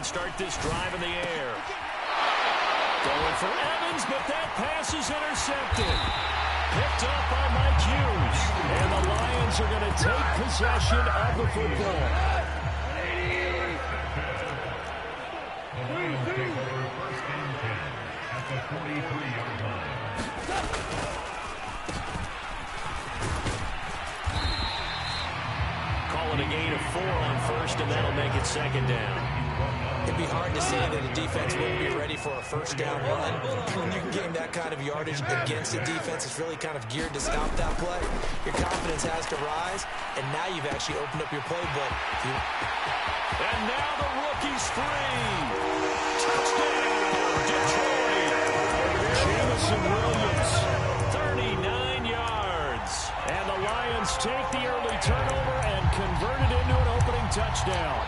start this drive in the air. Going for Evans, but that pass is intercepted. Picked up by Mike Hughes. And the Lions are going to take possession of the football. Call it a gain of 4 on first, and that'll make it second down. It'd be hard to say that a defense wouldn't be ready for a first down run. When you can gain that kind of yardage against a defense, it's really kind of geared to stop that play. Your confidence has to rise, and now you've actually opened up your playbook. And now the rookie's free. Touchdown, Detroit. Jameson Williams, 39 yards. And the Lions take the early turnover and convert it into an opening touchdown.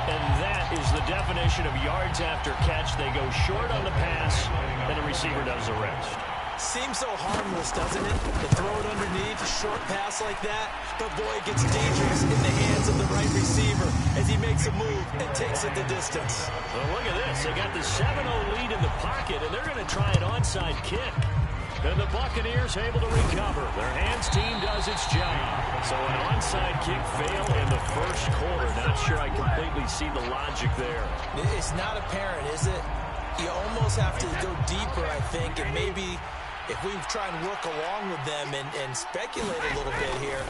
And that is the definition of yards after catch. They go short on the pass, and the receiver does the rest. Seems so harmless, doesn't it? To throw it underneath, a short pass like that. But boy, it gets dangerous in the hands of the right receiver as he makes a move and takes it the distance. Well, look at this. They got the 7-0 lead in the pocket, and they're going to try an onside kick. And the Buccaneers able to recover. Their hands team does its job. So an onside kick fail in the first quarter. Not sure I completely see the logic there. It's not apparent, is it? You almost have to go deeper, I think, and maybe if we try and work along with them and speculate a little bit here,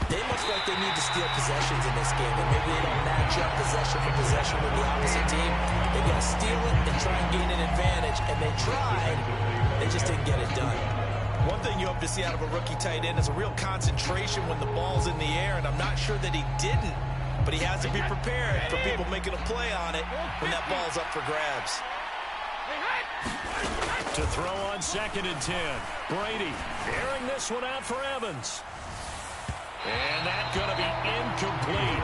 they must like they need to steal possessions in this game, and maybe they don't match up possession for possession with the opposite team. They got to steal it and try and gain an advantage, and they tried. They just didn't get it done. One thing you hope to see out of a rookie tight end is a real concentration when the ball's in the air, and I'm not sure that he didn't, but he has to be prepared for people making a play on it when that ball's up for grabs. To throw on 2nd and 10. Brady airing this one out for Evans. And that's going to be incomplete.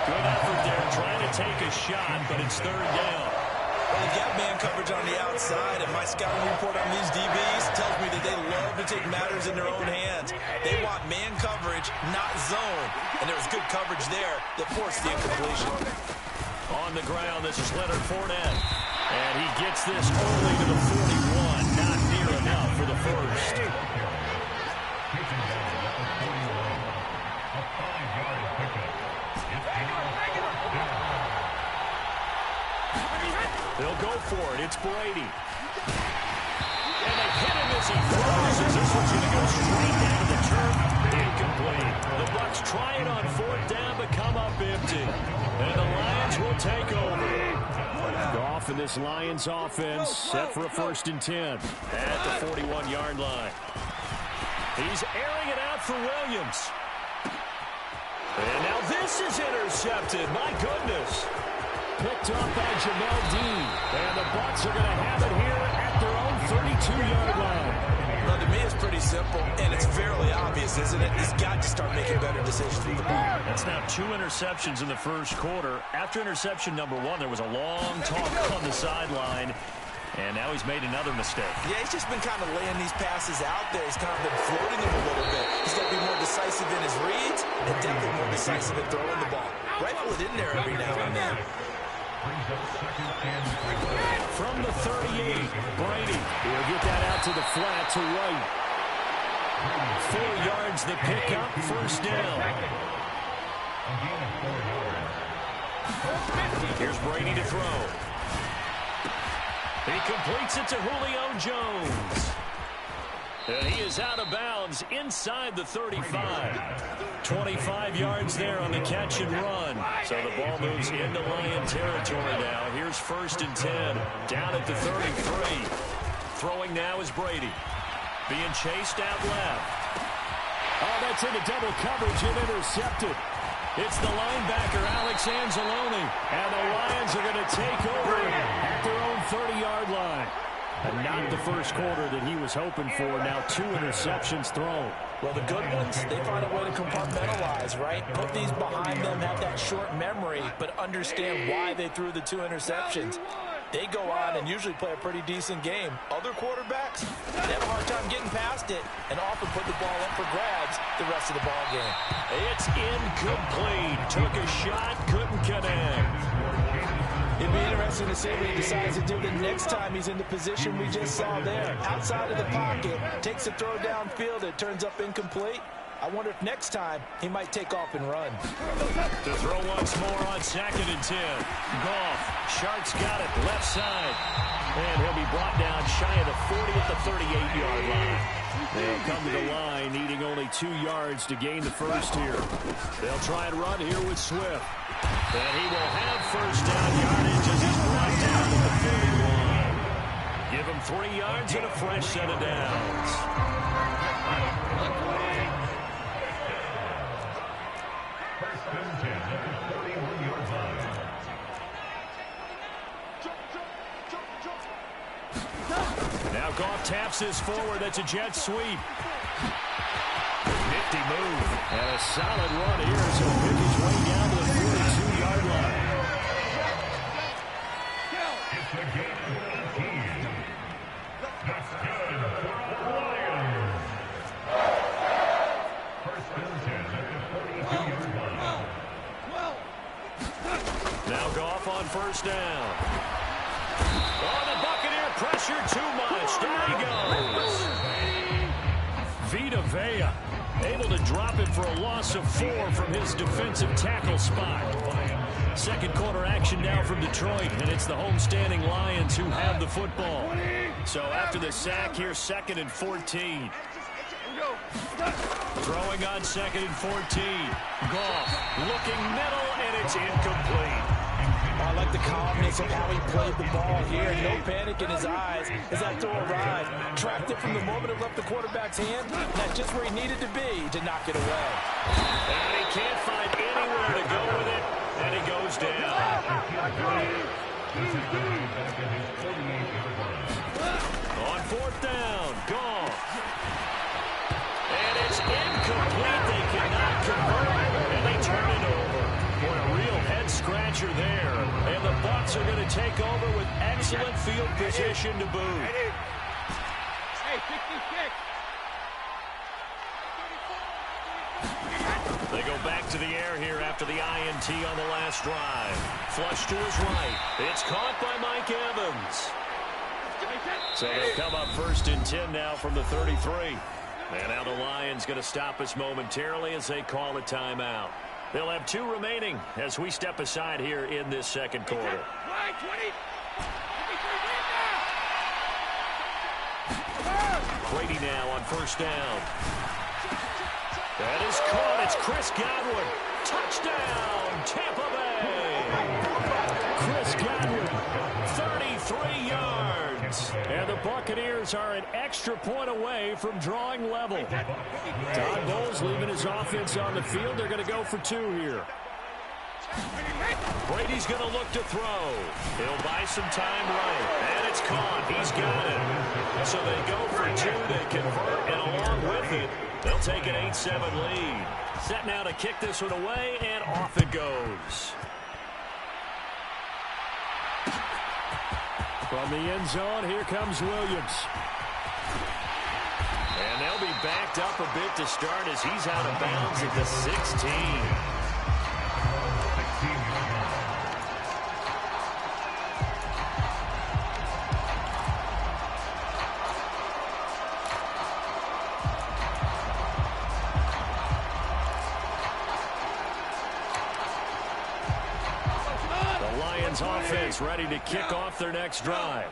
Good effort there trying to take a shot, but it's 3rd down. Well, they've got man coverage on the outside, and my scouting report on these DBs tells me that they love to take matters in their own hands. They want man coverage, not zone. And there was good coverage there that forced the incompletion. On the ground, this is Leonard Fournette. And he gets this early to the 41. Not near enough for the first. They'll go for it. It's Brady. And they hit him as he throws. As this one's going to go straight down to the turf. Incomplete. The Bucs try it on 4th down, but come up empty. And the Lions will take over. Goff in this Lions offense set for a 1st and 10 at the 41-yard line. He's airing it out for Williams. And now this is intercepted. My goodness. Picked up by Jamel Dean. And the Bucs are going to have it here at their own 32-yard line. Well, to me, it's pretty simple, and it's fairly obvious, isn't it? He's got to start making better decisions with the ball. That's now 2 interceptions in the first quarter. After interception number 1, there was a long talk on the sideline, and now he's made another mistake. Yeah, he's just been kind of laying these passes out there. He's kind of been floating them a little bit. He's got to be more decisive in his reads and definitely more decisive in throwing the ball. Rifle it in there every now and then. From the 38, Brady will get that out to the flat to White. 4 yards the pickup, 1st down. Here's Brady to throw. He completes it to Julio Jones. And he is out of bounds inside the 35. 25 yards there on the catch and run. So the ball moves into Lion territory now. Here's 1st and 10. Down at the 33. Throwing now is Brady. Being chased out left. Oh, that's into double coverage and intercepted. It's the linebacker, Alex Anzalone. And the Lions are going to take over at their own 30-yard line. And not the first quarter that he was hoping for. Now 2 interceptions thrown. Well, the good ones, they find a way to compartmentalize, right? Put these behind them, have that short memory, but understand why they threw the 2 interceptions. They go on and usually play a pretty decent game. Other quarterbacks, they have a hard time getting past it and often put the ball up for grabs the rest of the ball game. It's incomplete. Took a shot, couldn't connect. It'd be interesting to see what he decides to do the next time he's in the position we just saw there. Outside of the pocket, takes a throw downfield, it turns up incomplete. I wonder if next time he might take off and run. To throw once more on 2nd and 10. Goff. Sharks got it left side. And he'll be brought down shy of the 40 at the 38-yard line. They'll come to the line needing only 2 yards to gain the first here. They'll try and run here with Swift. And he will have first down yardage as he's brought down to the 41. Give him 3 yards and a fresh set of downs. Now Goff taps this forward. That's a jet sweep. Nifty move. And a solid run here as he'll pick his way down to the 42-yard line. Now Goff on first down. Oh, the Buccaneer pressure too much. There he goes. Vita Vea able to drop it for a loss of 4 from his defensive tackle spot. Second quarter action now from Detroit, and it's the homestanding Lions who have the football. So after the sack here, 2nd and 14. Throwing on 2nd and 14. Goff looking middle, and it's incomplete. I like the calmness of how he played the ball here. No panic in his eyes as that throw arrived. Tracked it from the moment it left the quarterback's hand. That's just where he needed to be to knock it away. And he can't find anywhere to go with it, and he goes down. On 4th down, Goff. And it's incomplete. They cannot convert, and they turn it over. Boy, a real head-scratcher there. And the Bucs are going to take over with excellent field position to boot. Hey, 66. They go back to the air here after the INT on the last drive. Flush to his right. It's caught by Mike Evans. So they'll come up 1st and 10 now from the 33. And now the Lions going to stop us momentarily as they call a timeout. They'll have 2 remaining as we step aside here in this second quarter. Brady now on first down. That is caught. It's Chris Godwin. Touchdown, Tampa Bay. Chris Godwin, 33 yards. And the Buccaneers are an extra point away from drawing level. Todd Bowles leaving his offense on the field. They're going to go for 2 here. Brady's going to look to throw. He'll buy some time right. And it's caught. He's got it. So they go for 2. They convert, and along with it, they'll take an 8-7 lead. Set now to kick this one away, and off it goes. From the end zone, here comes Williams. And they'll be backed up a bit to start as he's out of bounds at the 16. Offense ready to kick off their next drive.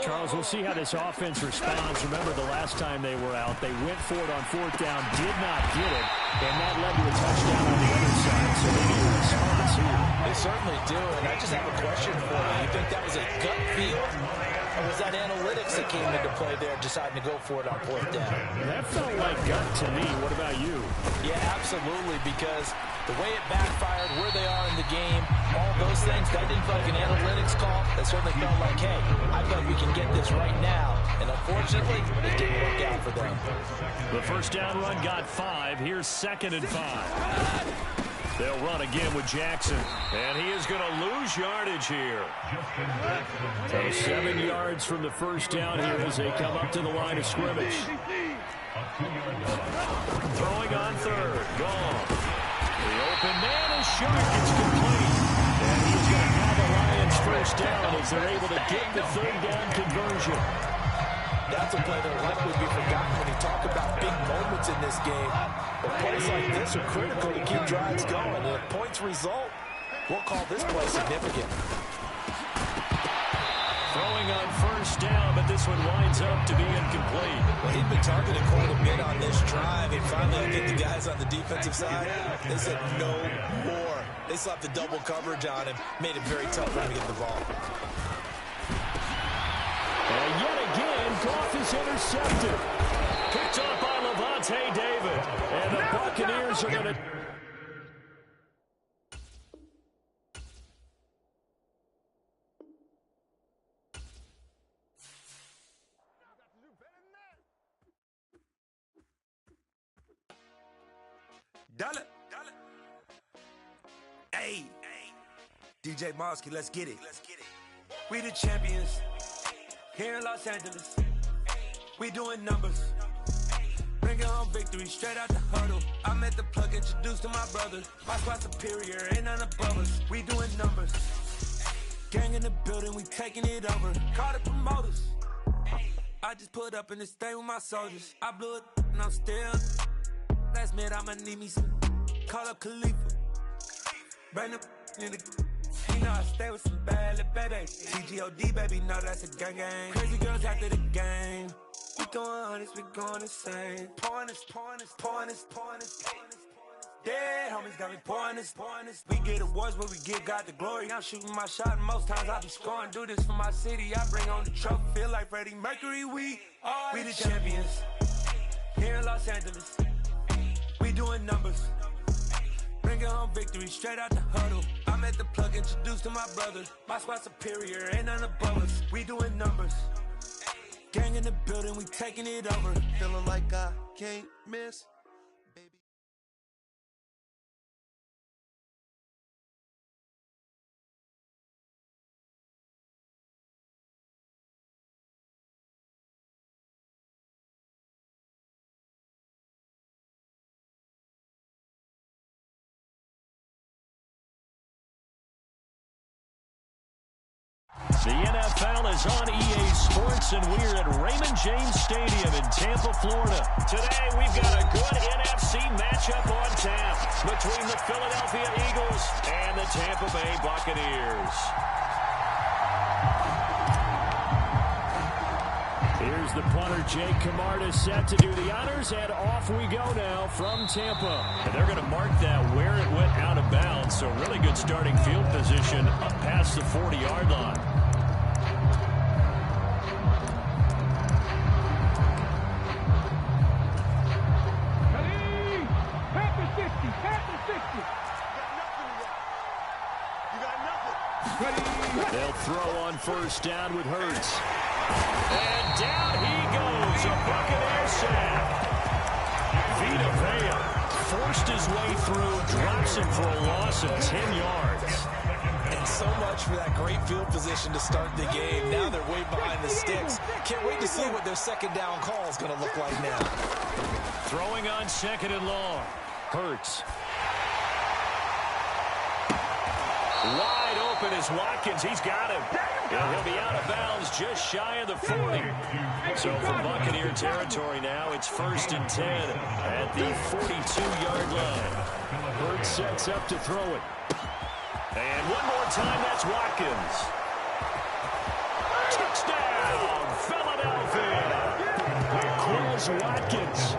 Charles, we'll see how this offense responds. Remember the last time they were out, they went for it on 4th down, did not get it, and that led to a touchdown on the other side. So they need a response here. They certainly do, and I just have a question for you. You think that was a gut feel, or was that analytics that came into play there, deciding to go for it on 4th down? That felt like gut to me. What about you? Yeah, absolutely, because the way it backfired, where they are in the game, all those things, that didn't feel like an analytics call. That certainly felt like, hey, I bet we can get this right now. And unfortunately, it didn't work out for them. The first down run got 5. Here's 2nd and 5. They'll run again with Jackson. And he is going to lose yardage here. So 7 yards from the first down here as they come up to the line of scrimmage. Throwing on 3rd. Gone. The open man is short. It's complete. And he's going to have a Lions first down as they're able to get the third down conversion. That's a play that will likely be forgotten when you talk about big moments in this game. But plays like this are critical to keep drives going. And if points result, we'll call this play significant. Throwing on first down, but this one winds up to be incomplete. Well, he'd been targeted quite a bit on this drive, and finally I think the guys on the defensive side, they said no more. They slapped the double coverage on him, made it very tough for him to get the ball. And yet again, Goff is intercepted. Picked up by Lavonte David. And the Buccaneers are going to... Dollar. Hey, DJ Mosky, let's get it. We the champions here in Los Angeles. We doing numbers. Bringing home victory straight out the huddle. I'm at the plug, introduced to my brother. My squad superior, ain't none above us. We doing numbers. Gang in the building, we taking it over. Call the promoters. I just put up in this thing with my soldiers. I blew it and I'm still. Last minute, I'ma need me some. Call up Khalifa. Bring up in the. You know I stay with some bad little baby. TGOD, baby, know that's a gang gang. Crazy girls after the game. We going honest, we going insane. Pouring this. Dead homies got me pouring this. We get awards, but we give God the glory. I'm shooting my shot, and most times I be scoring. Do this for my city, I bring on the trophy. Feel like Freddie Mercury, we the champions. Here in Los Angeles. We doing numbers. Bringing home victory straight out the huddle. I'm at the plug, introduced to my brother. My squad superior, ain't none above us. We doing numbers. Gang in the building, we taking it over. Feeling like I can't miss. Baby. The NFL is on EA Sports, and we're at Raymond James Stadium in Tampa, Florida. Today, we've got a good NFC matchup on tap between the Philadelphia Eagles and the Tampa Bay Buccaneers. Here's the punter, Jake Camarda, set to do the honors, and off we go now from Tampa. And they're going to mark that where it went out of bounds, so really good starting field position up past the 40-yard line. They'll throw on first down with Hurts. And down he goes, a Buccaneer sack. Vita Vea forced his way through, drops him for a loss of 10 yards. And so much for that great field position to start the game. Now they're way behind the sticks. Can't wait to see what their second down call is going to look like now. Throwing on second and long. Hurts. Wide open is Watkins. He's got him. And he'll be out of bounds just shy of the 40. So from Buccaneer territory now, it's 1st and 10 at the 42-yard line. Hurts sets up to throw it. And one more time, that's Watkins. Touchdown, Philadelphia. Quez Watkins,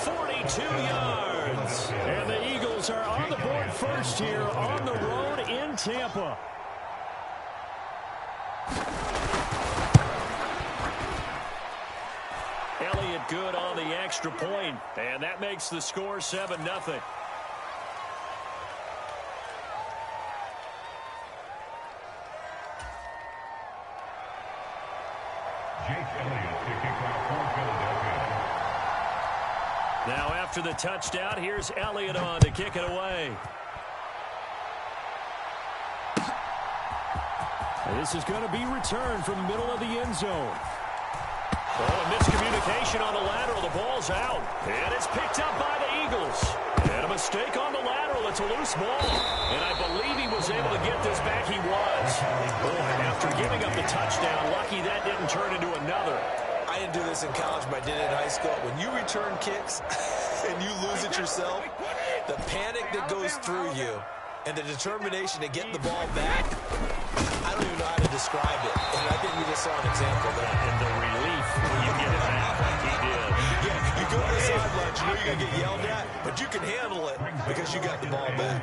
42 yards. And the Eagles are on the board first here on the road in Tampa. Elliott good on the extra point, and that makes the score 7-0. Now after the touchdown, here's Elliott on to kick it away. And this is going to be returned from the middle of the end zone. Oh, a miscommunication on the lateral. The ball's out. And it's picked up by the Eagles. And a mistake on the lateral. It's a loose ball. And I believe he was able to get this back. He was. Boy, after giving up the touchdown, lucky that didn't turn into another. I didn't do this in college, but I did it in high school. When you return kicks and you lose it yourself, the panic that goes through you and the determination to get the ball back, I don't even know how to describe it. And I think we just saw an example there. And the relief when you get it back like he did. Yeah, you go to the sidelines, you know you're going to get yelled at, but you can handle it because you got the ball back.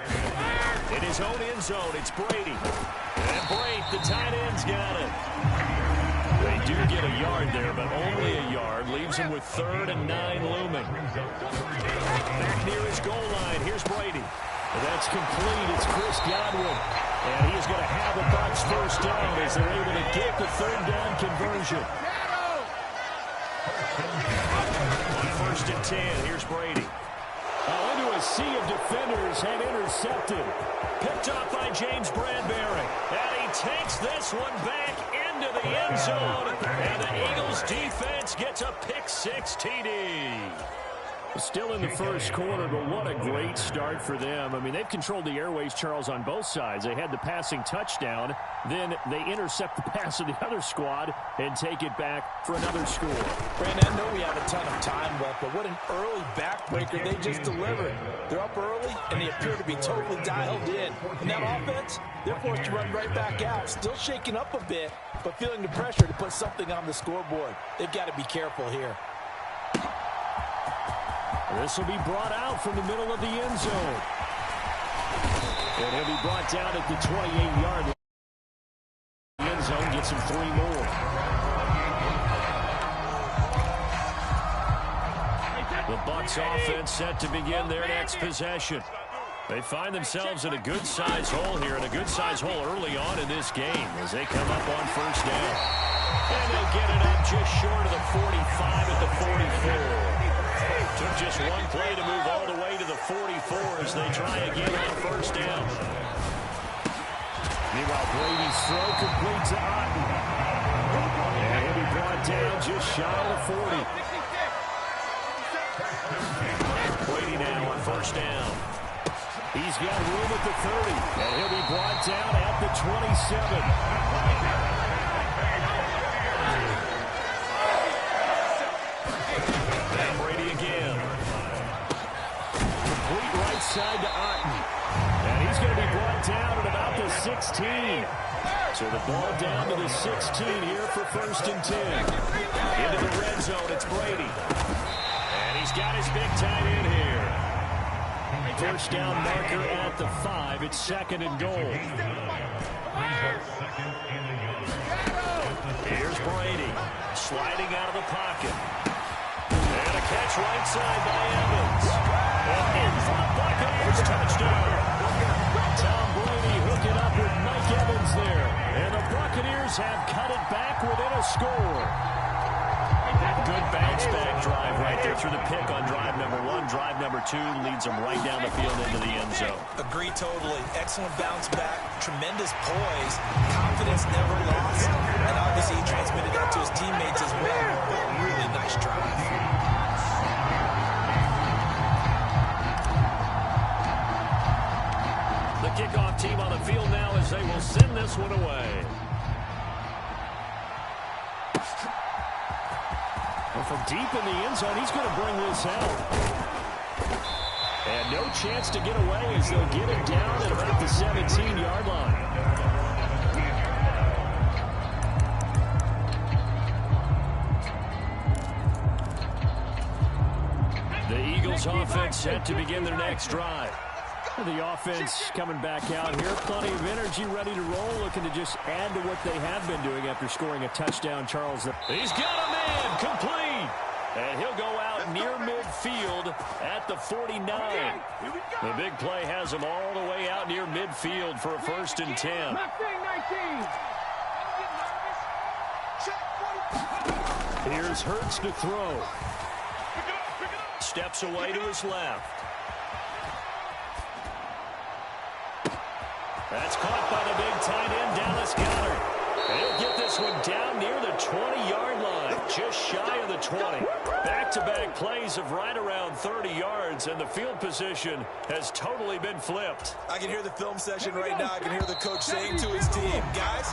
In his own end zone, it's Brady. And Brady, the tight end's got it. They do get a yard there, but only a yard. Leaves him with 3rd and 9 looming. Back near his goal line, here's Brady. That's complete. It's Chris Godwin. And he is going to have the Bucs first down as they're able to get the 3rd down conversion. On 1st and 10, here's Brady. Into a sea of defenders and intercepted. Picked up by James Bradbury. And he takes this one back into the end zone. And the Eagles defense gets a pick-6 TD. Still in the first quarter, but what a great start for them. I mean, they've controlled the airways, Charles, on both sides. They had the passing touchdown. Then they intercept the pass of the other squad and take it back for another score. Brandon, I know we have a ton of time left, but what an early backbreaker they just delivered. They're up early, and they appear to be totally dialed in. And that offense, they're forced to run right back out. Still shaking up a bit, but feeling the pressure to put something on the scoreboard. They've got to be careful here. This will be brought out from the middle of the end zone. And he'll be brought down at the 28-yard line. The end zone gets him 3 more. The Bucs offense set to begin their next possession. They find themselves in a good-sized hole here, and a good-sized hole early on in this game as they come up on 1st down. And they'll get it up just short of the 45 at the 44. Took just one play to move all the way to the 44 as they try again on 1st down. Meanwhile, Brady's throw complete to Otten. And he'll be brought down just shy of the 40. Brady now on 1st down. He's got room at the 30. And he'll be brought down at the 27. Side to Otten. And he's going to be brought down at about the 16. So the ball down to the 16 here for 1st and 10. Into the red zone, it's Brady. And he's got his big tight end here. 1st down marker at the 5. It's 2nd and goal. Here's Brady. Sliding out of the pocket. And a catch right side by Evans. And in for the Buccaneers touchdown. Tom Brady hooking up with Mike Evans there. And the Buccaneers have cut it back within a score. Good bounce-back drive right there through the pick on drive number 1. Drive number 2 leads them right down the field into the end zone. Agree totally. Excellent bounce back. Tremendous poise. Confidence never lost. And obviously he transmitted that to his teammates as well. Really nice drive. The kickoff team on the field now as they will send this one away. Well, from deep in the end zone, he's going to bring this out. And no chance to get away as they'll get it down at about the 17-yard line. The Eagles offense set to begin their next drive. The offense coming back out here. Plenty of energy, ready to roll, looking to just add to what they have been doing after scoring a touchdown, Charles. He's got a man, complete. And he'll go out near midfield at the 49. The big play has him all the way out near midfield for a 1st and 10. Here's Hurts to throw. Steps away to his left. That's caught by the big tight end, Dallas Goedert. And he'll get this one down near the 20-yard line. just shy of the 20. Back-to-back plays of right around 30 yards, and the field position has totally been flipped. I can hear the film session right now. I can hear the coach saying to his team, guys,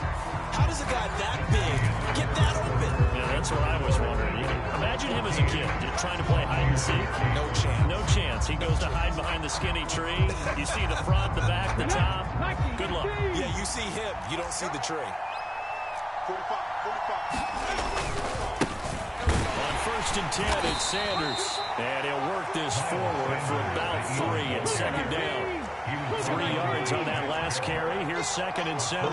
how does a guy that big get that open? Yeah, that's what I was wondering. You can imagine him as a kid trying to play hide and seek. No chance. No chance. He goes to hide behind the skinny tree. You see the front, the back, the top. Good luck. Yeah, you see him. You don't see the tree. 45. On 1st and 10, it's Sanders. And he'll work this forward for about 3 and 2nd down. 3 yards on that last carry. Here's 2nd and 7.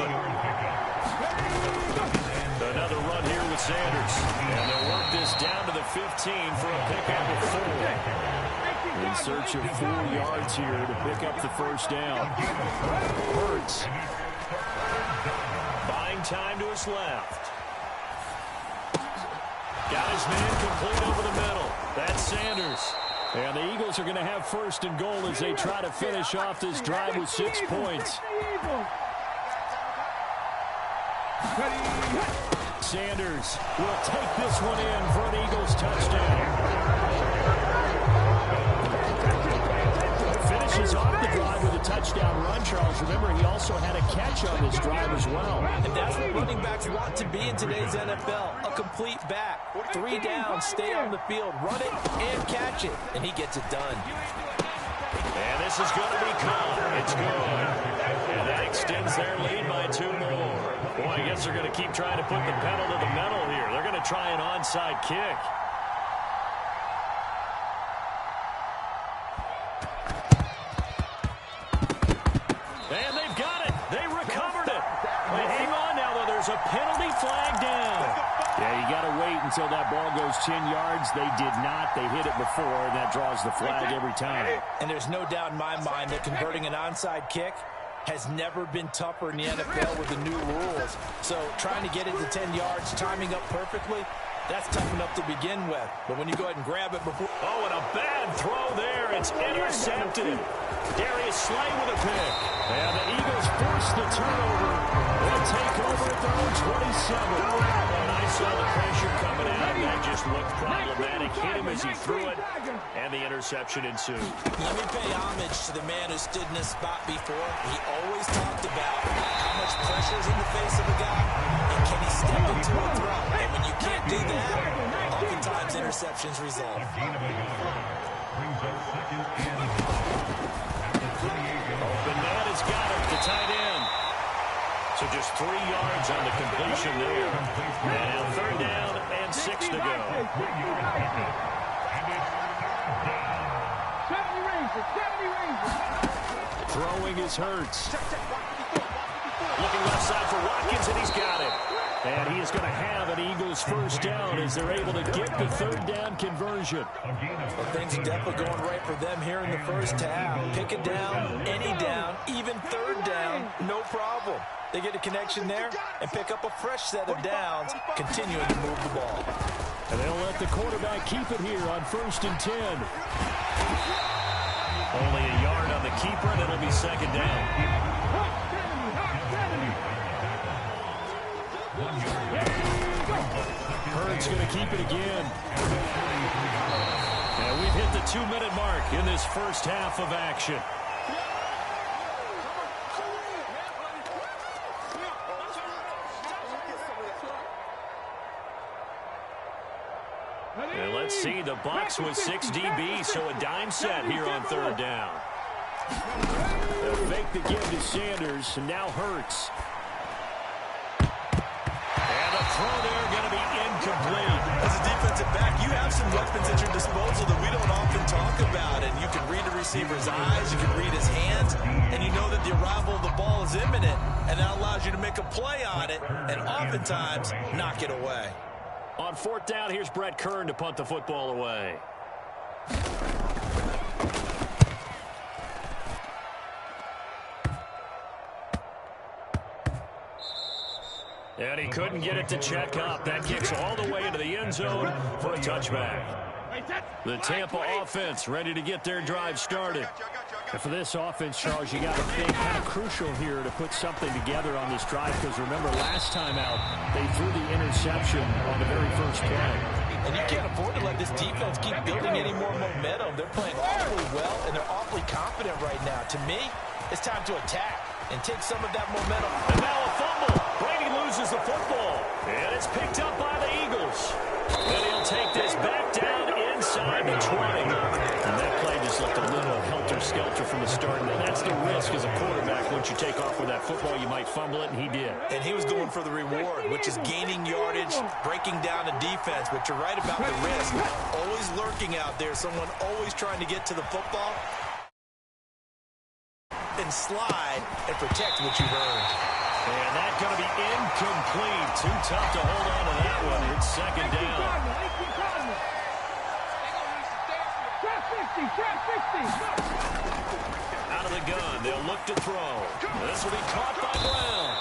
Another run here with Sanders. And they'll work this down to the 15 for a pickup of 4. In search of 4 yards here to pick up the first down. Hurts. Buying time to his left. Got his man complete over the middle. That's Sanders. And the Eagles are going to have 1st and goal as they try to finish off this drive with 6 points. Sanders will take this one in for an Eagles touchdown. Finishes off the drive with a touchdown run, Charles. Remember, he also had a catch on this drive as well. And that's what running backs want to be in today's NFL. A complete back. 3 down, stay on the field, run it, and catch it. And he gets it done. And this is going to be caught. It's good. And that extends their lead by 2 more. Boy, I guess they're going to keep trying to put the pedal to the metal here. They're going to try an onside kick. And they've got it. They recovered it. Well, hang on now, though. There's a penalty flag down. Yeah, you got to wait until that ball goes 10 yards. They did not. They hit it before, and that draws the flag every time. And there's no doubt in my mind that converting an onside kick has never been tougher in the NFL with the new rules. So trying to get it to 10 yards, timing up perfectly, that's tough enough to begin with. But when you go ahead and grab it before... Oh, and a bad throw there. It's intercepted. Darius Slay with a pick. And the Eagles force the turnover. They'll take over at their own 27. And I saw the pressure coming out. That just looked problematic. Hit him as he threw it. And the interception ensued. Let me pay homage to the man who stood in this spot before. He always talked about how much pressure is in the face of a guy, and can he step into a throw. And when you can't do that, oftentimes interceptions result. Open man has got it, the tight end. So just 3 yards on the completion there. And 3rd down and 6 to go. Throwing is Hurts. Looking left side for Watkins, and he's got it. And he is going to have an Eagles first down as they're able to get the 3rd down conversion. Well, things are definitely going right for them here in the first half. Pick it down, any down, even 3rd down, no problem. They get a connection there and pick up a fresh set of downs, continuing to move the ball. And they'll let the quarterback keep it here on 1st and 10. Only a yard on the keeper, and it'll be 2nd down. Hurts going to keep it again. And we've hit the 2-minute mark in this first half of action. And let's see, the Bucs with 6 DB, so a dime set here on 3rd down. They'll fake the give to Sanders, and now Hurts. And a throw there going to be incomplete. As a defensive back, you have some weapons at your disposal that we don't often talk about. And you can read the receiver's eyes, you can read his hands, and you know that the arrival of the ball is imminent. And that allows you to make a play on it and oftentimes knock it away. On 4th down, here's Brett Kern to punt the football away. And he couldn't get it to check up. That kicks all the way into the end zone for a touchback. The Tampa offense ready to get their drive started. And for this offense, Charles, you got to think kind of crucial here to put something together on this drive, because remember last time out they threw the interception on the very first play. And you can't afford to let this defense keep building any more momentum. They're playing awfully well, and they're awfully confident right now. To me, it's time to attack and take some of that momentum. And now a fumble. Brady loses the football. And it's picked up by the Eagles. And he'll take this back down inside the 20. And that play just looked a little helter-skelter from the start. And that's the risk as a quarterback. Once you take off with that football, you might fumble it, and he did. And he was going for the reward, which is gaining yardage, breaking down the defense. But you're right about the risk. Always lurking out there. Someone always trying to get to the football and slide and protect what you've earned. And that's going to be incomplete. Too tough to hold on to that one. It's second down. Out of the gun. They'll look to throw. This will be caught by Brown.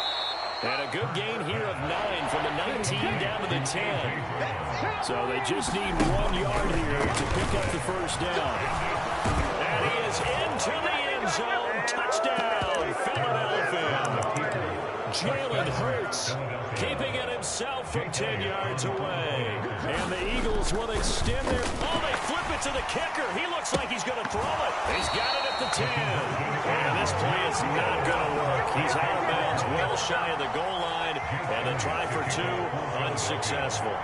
And a good gain here of 9 from the 19 down to the 10. So they just need 1 yard here to pick up the first down. And he is into the end zone. Touchdown, Philadelphia. Jalen Hurts keeping it himself from 10 yards away. And the Eagles will extend their... Oh, they flip it to the kicker. He looks like he's going to throw it. He's got it at the 10. And this play is not going to work. He's out of bounds, well shy of the goal line. And the try for 2, unsuccessful.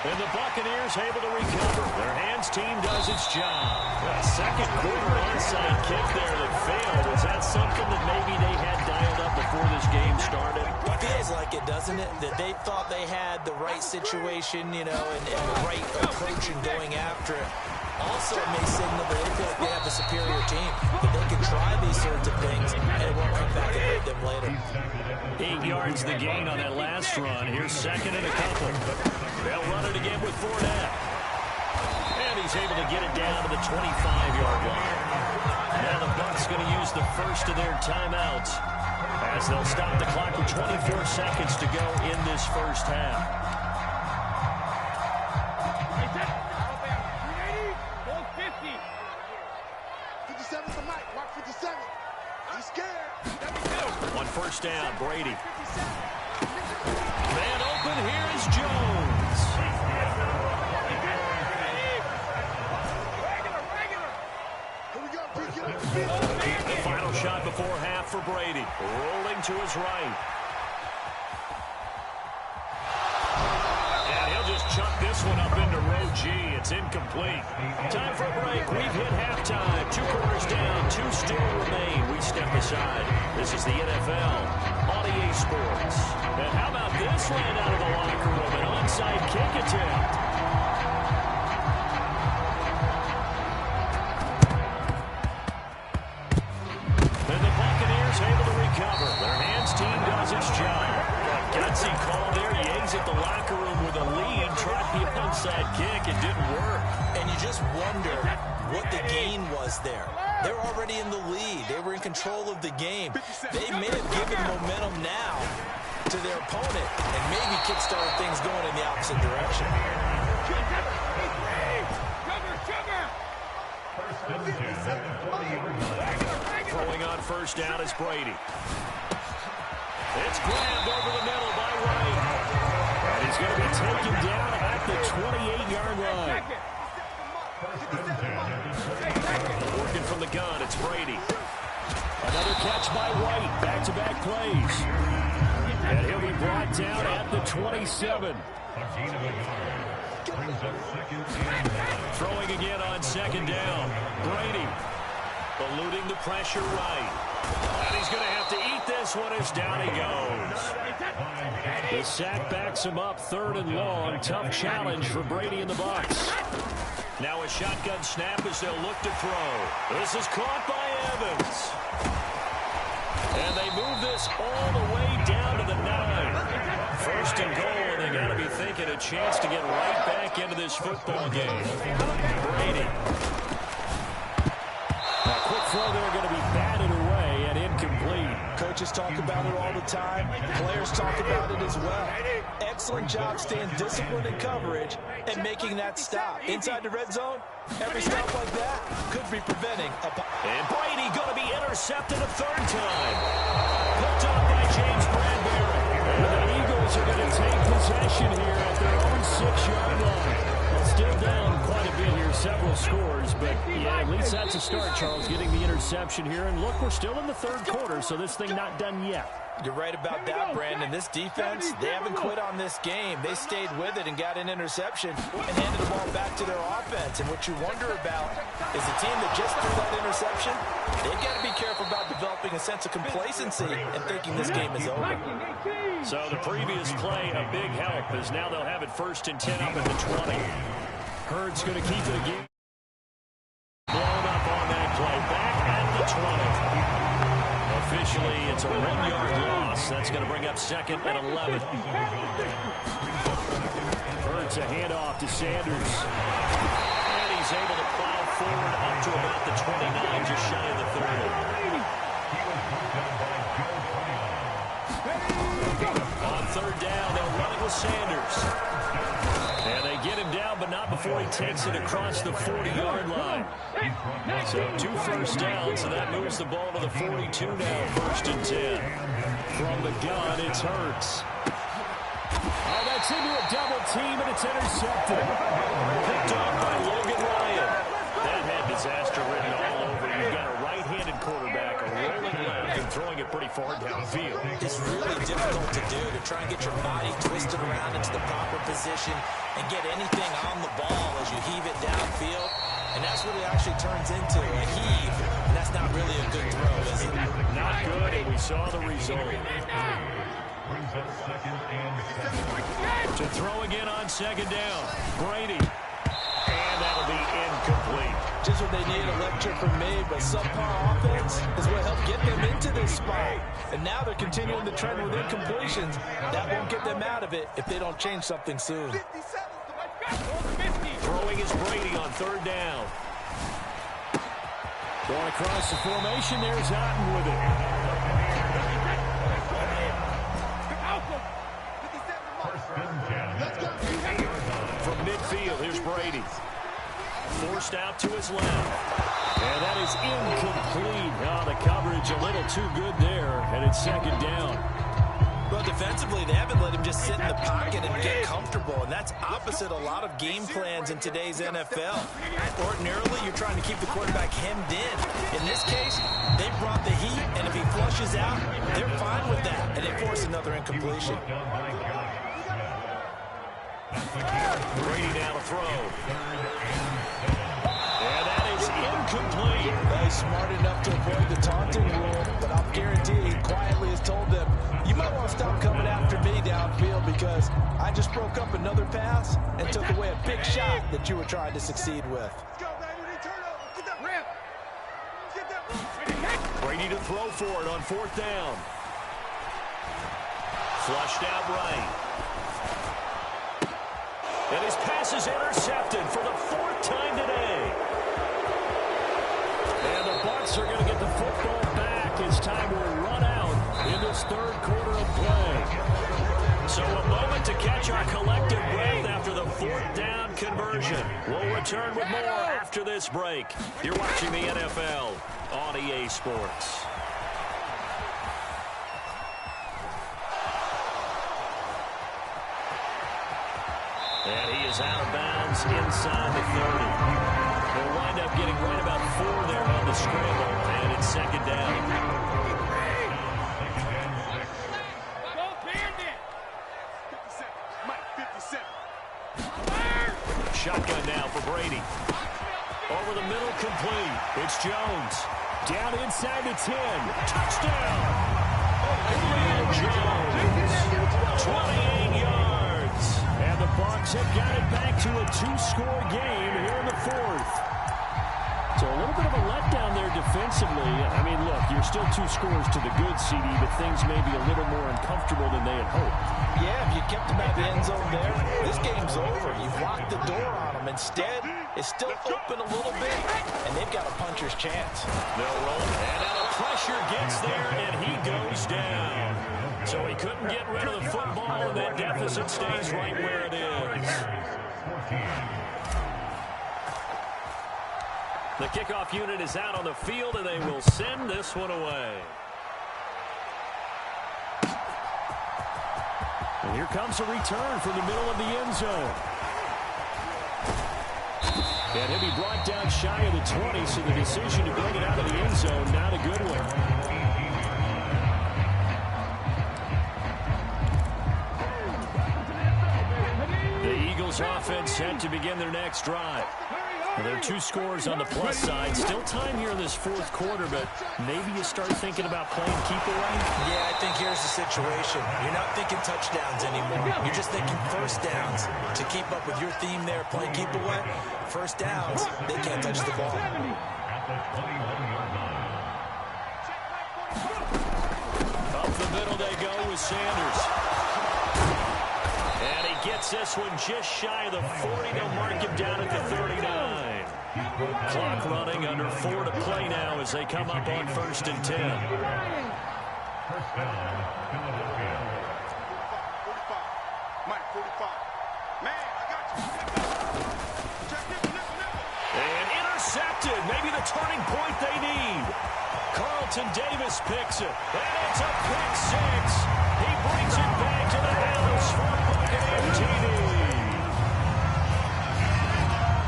And the Buccaneers able to recover. Their hands team does its job. A second quarter onside kick there that failed. Was that something that maybe they had dialed up before this game started? It feels like it, doesn't it? That they thought they had the right situation, you know, and the right approach in going after it. Also, it may signal that they feel like they have the superior team, that they can try these sorts of things, and it won't come back and hurt them later. 8 yards the gain on that last run. Here's second and a couple. They'll run it again with Fournette. And he's able to get it down to the 25-yard line. Now the Bucs going to use the first of their timeouts as they'll stop the clock with 24 seconds to go in this first half. On first down, Brady. Man open, here is Jones. The final shot before half for Brady. Rolling to his right. And he'll just chuck this one up into row G. It's incomplete. Time for a break. We've hit halftime. 2 quarters down. 2 still remain. We step aside. This is the NFL on EA Sports. And how about this land out of the locker room? An onside kick attempt. And the Buccaneers able to recover. Their hands team does its job. Gutsy call there. He exit the locker room with a lead. Tried the onside kick. It didn't work. And you just wonder what the gain was there. They're already in the lead. They were in control of the game. They may have given momentum now to their opponent and maybe kickstarted things going in the opposite direction. Throwing on first down is Brady. It's grabbed over the middle by Wright. And he's going to be taken down at the 28-yard line. Working from the gun, it's Brady. Another catch by White. Back-to-back plays. And he'll be brought down at the 27. Throwing again on second down. Brady eluding the pressure right. And he's going to have to eat this one as down he goes. The sack backs him up, 3rd and long. Tough challenge for Brady and the Bucs. Now a shotgun snap as they'll look to throw. This is caught by Evans. And they move this all the way down to the 9. 1st and goal, and they got to be thinking a chance to get right back into this football game. Brady. A quick throw there going to be batted away and incomplete. Coach, Coaches talk about it all the time. Players talk about it as well. Excellent job staying disciplined in coverage and making that stop. Inside the red zone, every stop like that could be preventing a... And Brady going to be intercepted a third time. Picked up by James Bradbury. And the Eagles are going to take possession here at their own 6-yard line. Still down quite a bit here, several scores, but yeah, at least that's a start, Charles, getting the interception here. And look, we're still in the third quarter, so this thing not done yet. You're right about that, Brandon. This defense, they haven't quit on this game. They stayed with it and got an interception and handed the ball back to their offense. And what you wonder about is the team that just threw that interception, they've got to be careful about developing a sense of complacency and thinking this game is over. So the previous play, a big help, as now they'll have it 1st and 10 up at the 20. Hurd's going to keep it again. Blown up on that play, back at the 20. Officially, it's a 1-yard loss. That's going to bring up 2nd and 11. Hurts a handoff to Sanders. And he's able to plow forward up to about the 29, just shy of the 30. On 3rd down, they'll run it with Sanders. And they get him down, but not before he takes it across the 40-yard line. So 2 first downs, so that moves the ball to the 42 now, 1st and 10. From the gun, it's Hurts. Oh, that's into a double team, and it's intercepted. Picked off by Logan Ryan. That had disaster written all over. You've got a right-handed quarterback, a rolling left, and throwing it pretty far downfield. It's really difficult to do, to try and get your body twisted around into the proper position and get anything on the ball as you heave it downfield. And that's what it actually turns into, a heave. And that's not really a good throw, is it? Not good, and we saw the result. To throw again on 2nd down. Brady. And that'll be incomplete. Just what they need, a lecture from me, but subpar offense is what helped get them into this spot. And now they're continuing the trend with incompletions. That won't get them out of it if they don't change something soon. Throwing is Brady on 3rd down. Going across the formation, there's Otten with it. From midfield, here's Brady. Forced out to his left. And that is incomplete. Oh, the coverage a little too good there, and it's 2nd down. Well, defensively, they haven't let him just sit in the pocket and get comfortable, and that's opposite a lot of game plans in today's NFL. Ordinarily, you're trying to keep the quarterback hemmed in. In this case, they brought the heat, and if he flushes out, they're fine with that, and they force another incompletion. Brady now to throw. And that is incomplete. He's smart enough to avoid the taunting rule, but I'll guarantee he quietly has told them, you might want to stop coming after me downfield because I just broke up another pass and took away a big shot that you were trying to succeed with. Brady to throw for it on 4th down. Flushed out right. And his pass is intercepted for the 4th time today. And the Bucs are going to get the football back as time will run out in this 3rd quarter of play. So a moment to catch our collective breath after the 4th down conversion. We'll return with more after this break. You're watching the NFL on EA Sports. And he is out of bounds inside the 30. They'll wind up getting right about 4 there on the scramble, and it's 2nd down. Shotgun now for Brady. Over the middle, complete. It's Jones. Down inside the 10. Touchdown! Julio Jones. 28 yards. And the Bucs have got it back to a 2-score game here in the 4th. So a little bit of a letdown there defensively. I mean, look, you're still 2 scores to the good, CD, but things may be a little more uncomfortable than they had hoped. Yeah, if you kept them at the end zone there, this game's over. You've locked the door on them. Instead, it's still open a little bit, and they've got a puncher's chance. They'll roll, and out of pressure gets there, and he goes down. So he couldn't get rid of the football, and that deficit stays right where it is. The kickoff unit is out on the field, and they will send this one away. And here comes a return from the middle of the end zone. And he'll be brought down shy of the 20, so the decision to bring it out of the end zone, not a good one. The Eagles offense set to begin their next drive. Well, there are 2 scores on the plus side. Still time here in this fourth quarter, but maybe you start thinking about playing keep away? Yeah, I think here's the situation. You're not thinking touchdowns anymore. You're just thinking first downs. To keep up with your theme there, playing keep away, first downs, they can't touch the ball. Up the middle they go with Sanders. And he gets this one just shy of the 40. They'll mark him down at the 39. Clock running, under 4 to play now as they come up on 1st and 10. And intercepted. Maybe the turning point they need. Carlton Davis picks it. And it's a pick 6. He brings it back to the house for a Buccaneer TD.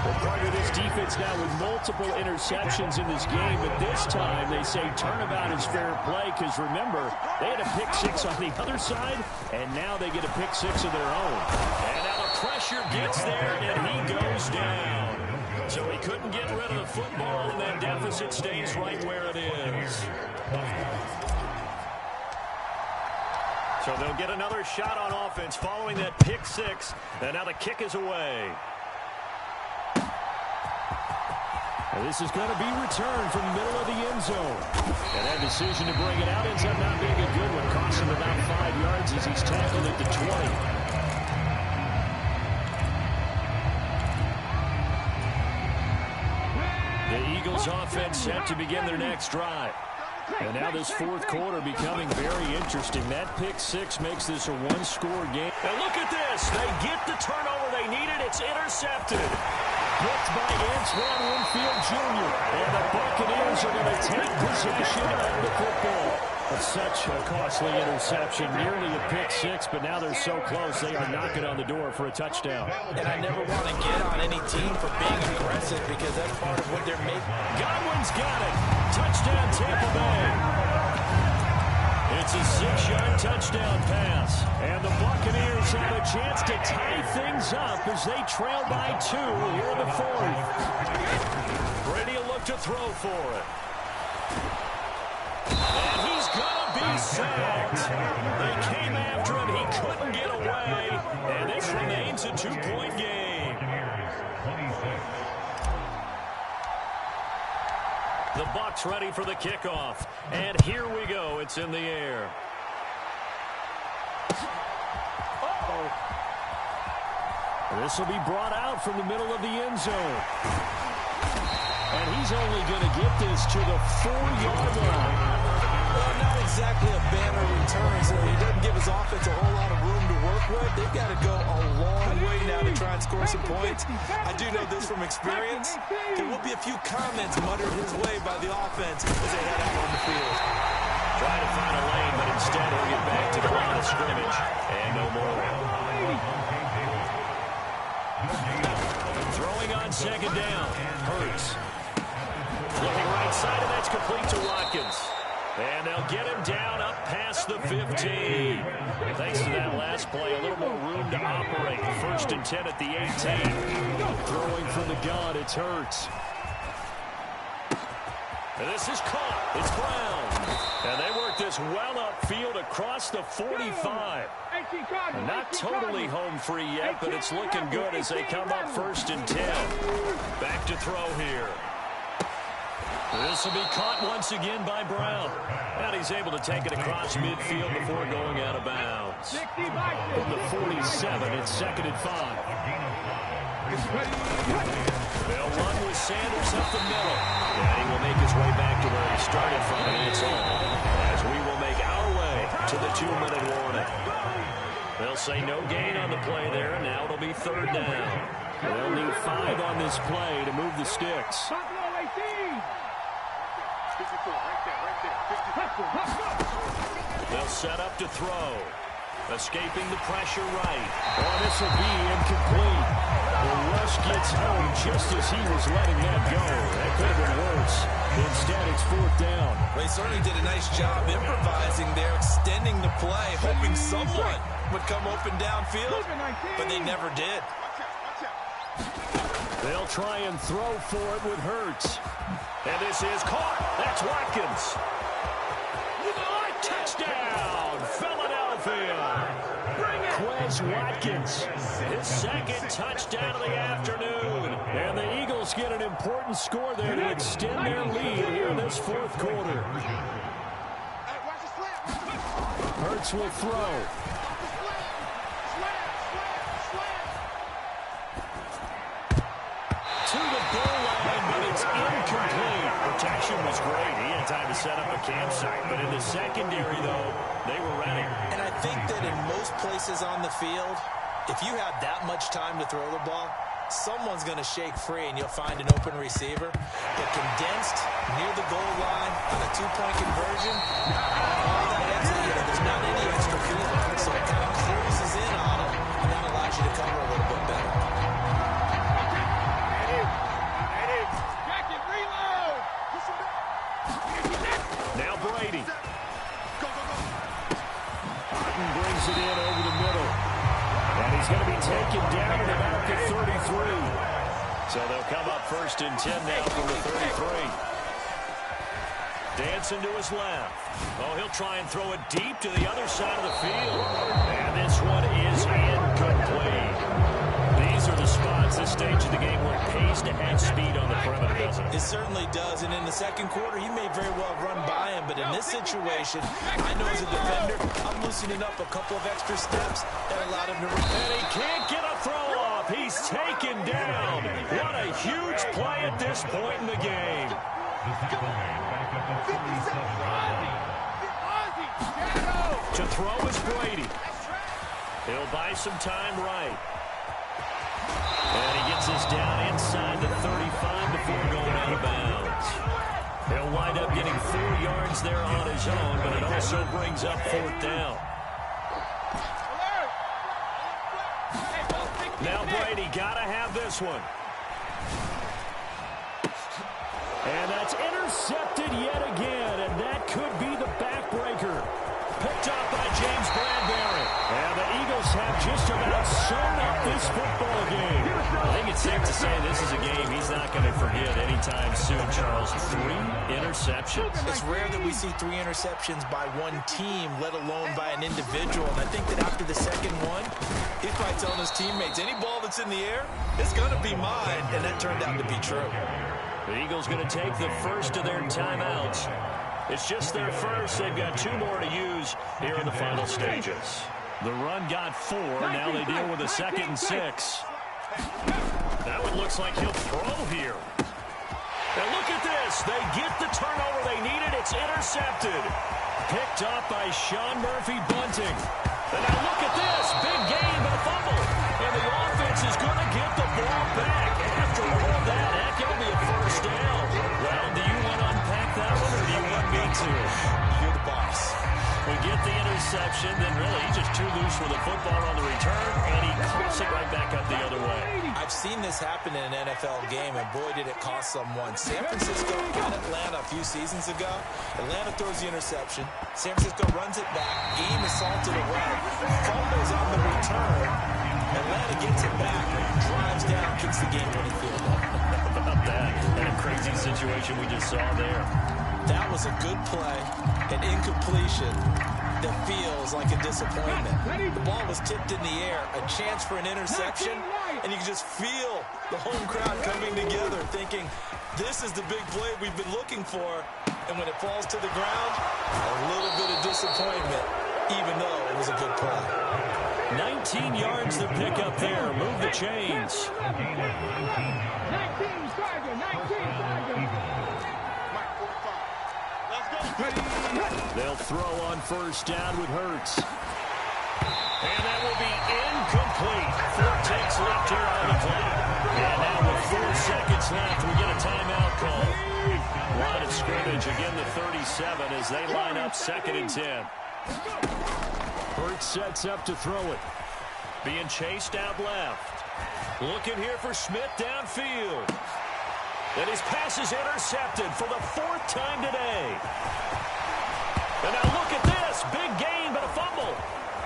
Well, part of this defense now with multiple interceptions in this game, but this time they say turnabout is fair play because, remember, they had a pick 6 on the other side, and now they get a pick 6 of their own. And now the pressure gets there, and he goes down. So he couldn't get rid of the football, and that deficit stays right where it is. So they'll get another shot on offense following that pick 6, and now the kick is away. And this is going to be returned from the middle of the end zone. And that decision to bring it out ends up not being a good one. Costs him about 5 yards as he's tackled at the 20. The Eagles offense set to begin their next drive. And now this fourth quarter becoming very interesting. That pick 6 makes this a 1-score game. And look at this. They get the turnover they needed. It's intercepted. Picked by Antoine Winfield Jr. And the Buccaneers are going to take possession of the football. But such a costly interception. Nearly a pick 6, but now they're so close they are knocking on the door for a touchdown. And I never want to get on any team for being aggressive because that's part of what they're making. Godwin's got it. Touchdown, Tampa Bay. It's a 6-yard touchdown pass. And the Buccaneers have a chance to tie things up as they trail by 2 here in the fourth. Brady will look to throw for it. And he's going to be sacked. They came after him. He couldn't get away. And this remains a 2-point game. The Bucs ready for the kickoff. And here we go. It's in the air. This will be brought out from the middle of the end zone. And he's only going to get this to the 4-yard line. Well, not exactly a banner return, so he doesn't give his offense a whole lot of room to work with. They've got to go a long way now to try and score some points. I do know this from experience. There will be a few comments muttered his way by the offense as they head out on the field. Trying to find a lane, but instead he'll get back to the line of scrimmage. And no more. Throwing on 2nd down. Hurts. Looking right side, and that's complete to Watkins. And they'll get him down up past the 15. Thanks to that last play, a little more room to operate. 1st and 10 at the 18. Throwing from the gun, it's Hurts. And this is caught. It's Brown. And they work this well upfield across the 45. Not totally home free yet, but it's looking good as they come up 1st and 10. Back to throw here. This will be caught once again by Brown. And he's able to take it across midfield before going out of bounds. From the 47, it's 2nd and 5. They'll run with Sanders up the middle. And he will make a his way back to where he started from, and it's on. As we will make our way to the 2-minute warning. They'll say no gain on the play there, and now it'll be 3rd down. They'll need 5 on this play to move the sticks. They'll set up to throw. Escaping the pressure right. Oh, this will be incomplete. The rush gets home just as he was letting that go. That could have been worse. Instead, it's 4th down. Well, he certainly did a nice job improvising there, extending the play, hoping someone would come open downfield, but they never did. They'll try and throw for it with Hurts. And this is caught. That's Watkins. Touchdown, Philadelphia. Quez Watkins, his 2nd touchdown of the afternoon. And the Eagles get an important score there to extend their lead here in this 4th quarter. Hurts will throw. To the goal line, but it's incomplete. Protection was great. He had time to set up a campsite, but in the secondary, though, they were ready. And I think that in most places on the field, if you have that much time to throw the ball, someone's going to shake free and you'll find an open receiver. But condensed near the goal line on a 2-point conversion, all that extra, there's not any extra field. So it kind of closes in on them, and that allows you to cover a little bit better. Now Brady. Martin brings it in over the middle. And he's going to be taken down at about the 33. So they'll come up 1st and 10 now from the 33. Dancing to his left. Oh, he'll try and throw it deep to the other side of the field. And this one is incomplete. These are the spots, this stage of the game, where it pays to have speed on the perimeter, doesn't it? It certainly does, and in the 2nd quarter, he may very well run by him, but in this situation, I know as a defender, I'm loosening up a couple of extra steps that allowed him to run. And he can't get a throw off. He's taken down. What a huge play at this point in the game. To throw is Brady. He'll buy some time right. And he gets us down inside the 35 before going out of bounds. He'll wind up getting 4 yards there on his own, but it also brings up 4th down. Now Brady got to have this one. And that's intercepted yet again, and that could be the backbreaker. Picked up by James Bradbury. And the Eagles have just about sewn up this football game. I think it's safe to say this is a game he's not going to forget anytime soon, Charles. 3 interceptions. It's rare that we see 3 interceptions by one team, let alone by an individual. And I think that after the 2nd one, he's probably telling his teammates, any ball that's in the air, it's going to be mine. And that turned out to be true. The Eagles going to take the first of their timeouts. It's just their first. They've got 2 more to use here in the final stages. The run got 4. Now they deal with a 2nd and 6. That one looks like he'll throw here. And look at this. They get the turnover they needed. It's intercepted. Picked up by Sean Murphy-Bunting. And now look at this. Big gain, but a fumble. And the offense is going to get the ball back. After all of that, heck, it'll be a 1st down. Well, do you want to unpack that one, or do you want me to? You're the boss. We get the interception, then really he's just too loose with the football on the return, and he coughs it right back up the other way. I've seen this happen in an NFL game, and boy, did it cost someone. San Francisco at Atlanta a few seasons ago. Atlanta throws the interception. San Francisco runs it back. Game is salted away. Fumbles on the return. Atlanta gets it back, drives down, kicks the game-winning field goal. About that, and a crazy situation we just saw there. That was a good play, an incompletion that feels like a disappointment. The ball was tipped in the air, a chance for an interception, and you can just feel the home crowd coming together thinking, this is the big play we've been looking for. And when it falls to the ground, a little bit of disappointment, even though it was a good play. 19 yards to pick up there. Move the chains. 19, They'll throw on first down with Hurts. And that will be incomplete. 4 ticks left here on the clock. And now with 4 seconds left, we get a timeout call. Line of scrimmage, again the 37 as they line up 2nd and 10. Hurts sets up to throw it. Being chased out left. Looking here for Smith downfield. And his pass is intercepted for the 4th time today. And now look at this. Big gain, but a fumble.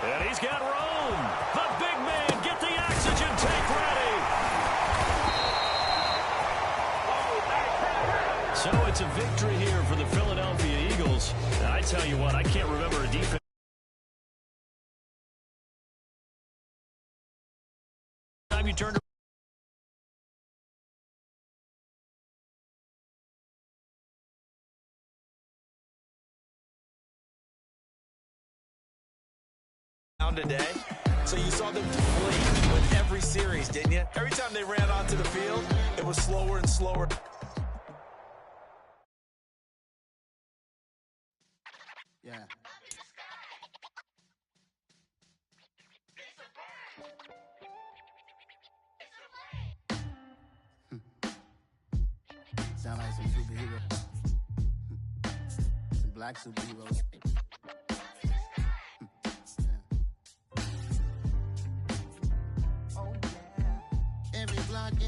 And he's got room. The big man, get the oxygen tank ready. So it's a victory here for the Philadelphia Eagles. Now, I tell you what, I can't remember a defense. Time you turned today. So you saw them complete with every series, didn't you? Every time they ran onto the field, it was slower and slower. Yeah. Sound like some superheroes. Some black superheroes.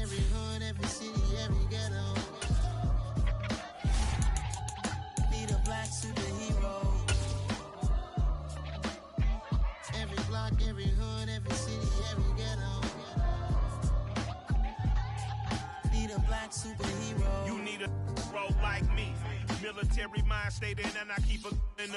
Every hood, every city, every ghetto. Need a black superhero. Every block, every hood, every city, every ghetto. Need a black superhero. You need a role like me. Military mind stated, and I keep a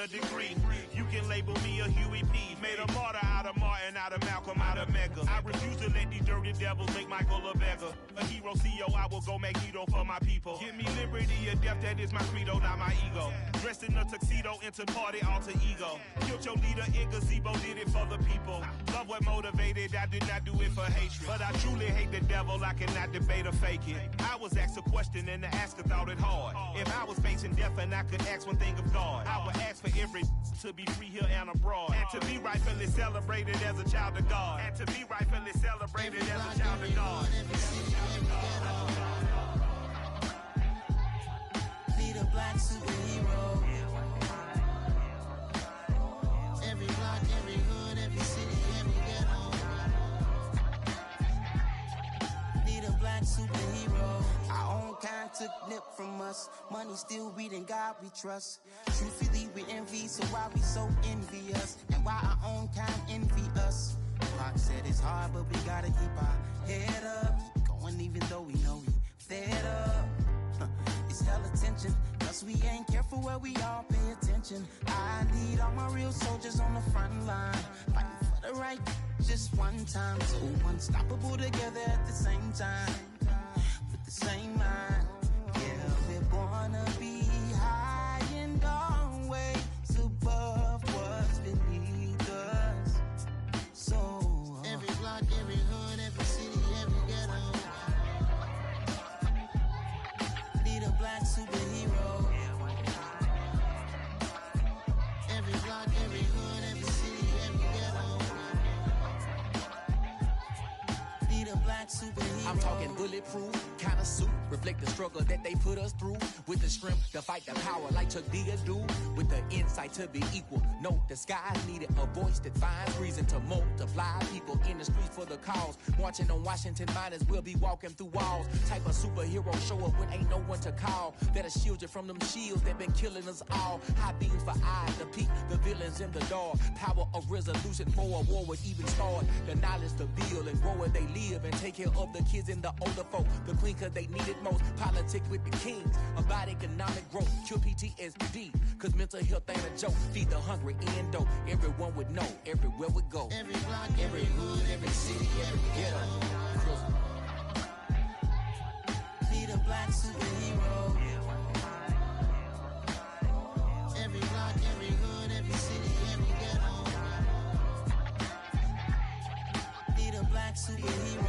degree. You can label me a Huey P. Made a martyr out of Martin, out of Malcolm, out of Mecca. I refuse to let these dirty devils make Michael a beggar. A hero CEO, I will go Magneto for my people. Give me liberty or death, that is my credo, not my ego. Dressed in a tuxedo, into party, alter ego. Killed your leader in gazebo, did it for the people. Love what motivated, I did not do it for hatred. But I truly hate the devil, I cannot debate or fake it. I was asked a question and the asker thought it hard. If I was facing death and I could ask one thing of God, I would ask for every to be free here and abroad, and to be rightfully celebrated as a child of God, and to be rightfully celebrated as a child of God. Need a black superhero. Every block, every hood, every city, every ghetto. Need a black superhero. Our own kind took nip from us. Money still reading God we trust. Truthfully we envy, so why we so envious? And why our own kind envy us? Pac said it's hard, but we gotta keep our head up. Going even though we know we fed up. It's hell attention, cause we ain't careful where we all pay attention. I need all my real soldiers on the front line, fighting for the right just one time. So unstoppable together at the same time, with the same mind. Yeah, we're gonna be high and always above what's beneath us. So every block, every hood, every city, every ghetto. Need a black superhero. Every block, every hood, every city, every ghetto. Need a black superhero. I'm talking bulletproof, kind of suit, reflect the struggle that they put us through. With the strength to fight the power like Chuck D do. With the insight to be equal. Note the skies needed a voice that finds reason to multiply. People in the streets for the cause. Marching on Washington, might as well be walking through walls. Type of superhero show up when ain't no one to call. That'll shield you from them shields that been killing us all. High beams for eyes to peek the villains in the dark. Power of resolution for a war would even start. The knowledge to build and grow where they live and take care of the kids and the older folk. The queen cause they need it most. Politics with the kings. About economic growth. Cure PTSD. Cause mental health ain't a joke. Feed the hungry and dope. Everyone would know. Everywhere we go. Every block, every hood, every city, every ghetto. Need a black superhero. Every block, every hood, every city, every ghetto. Need a black superhero.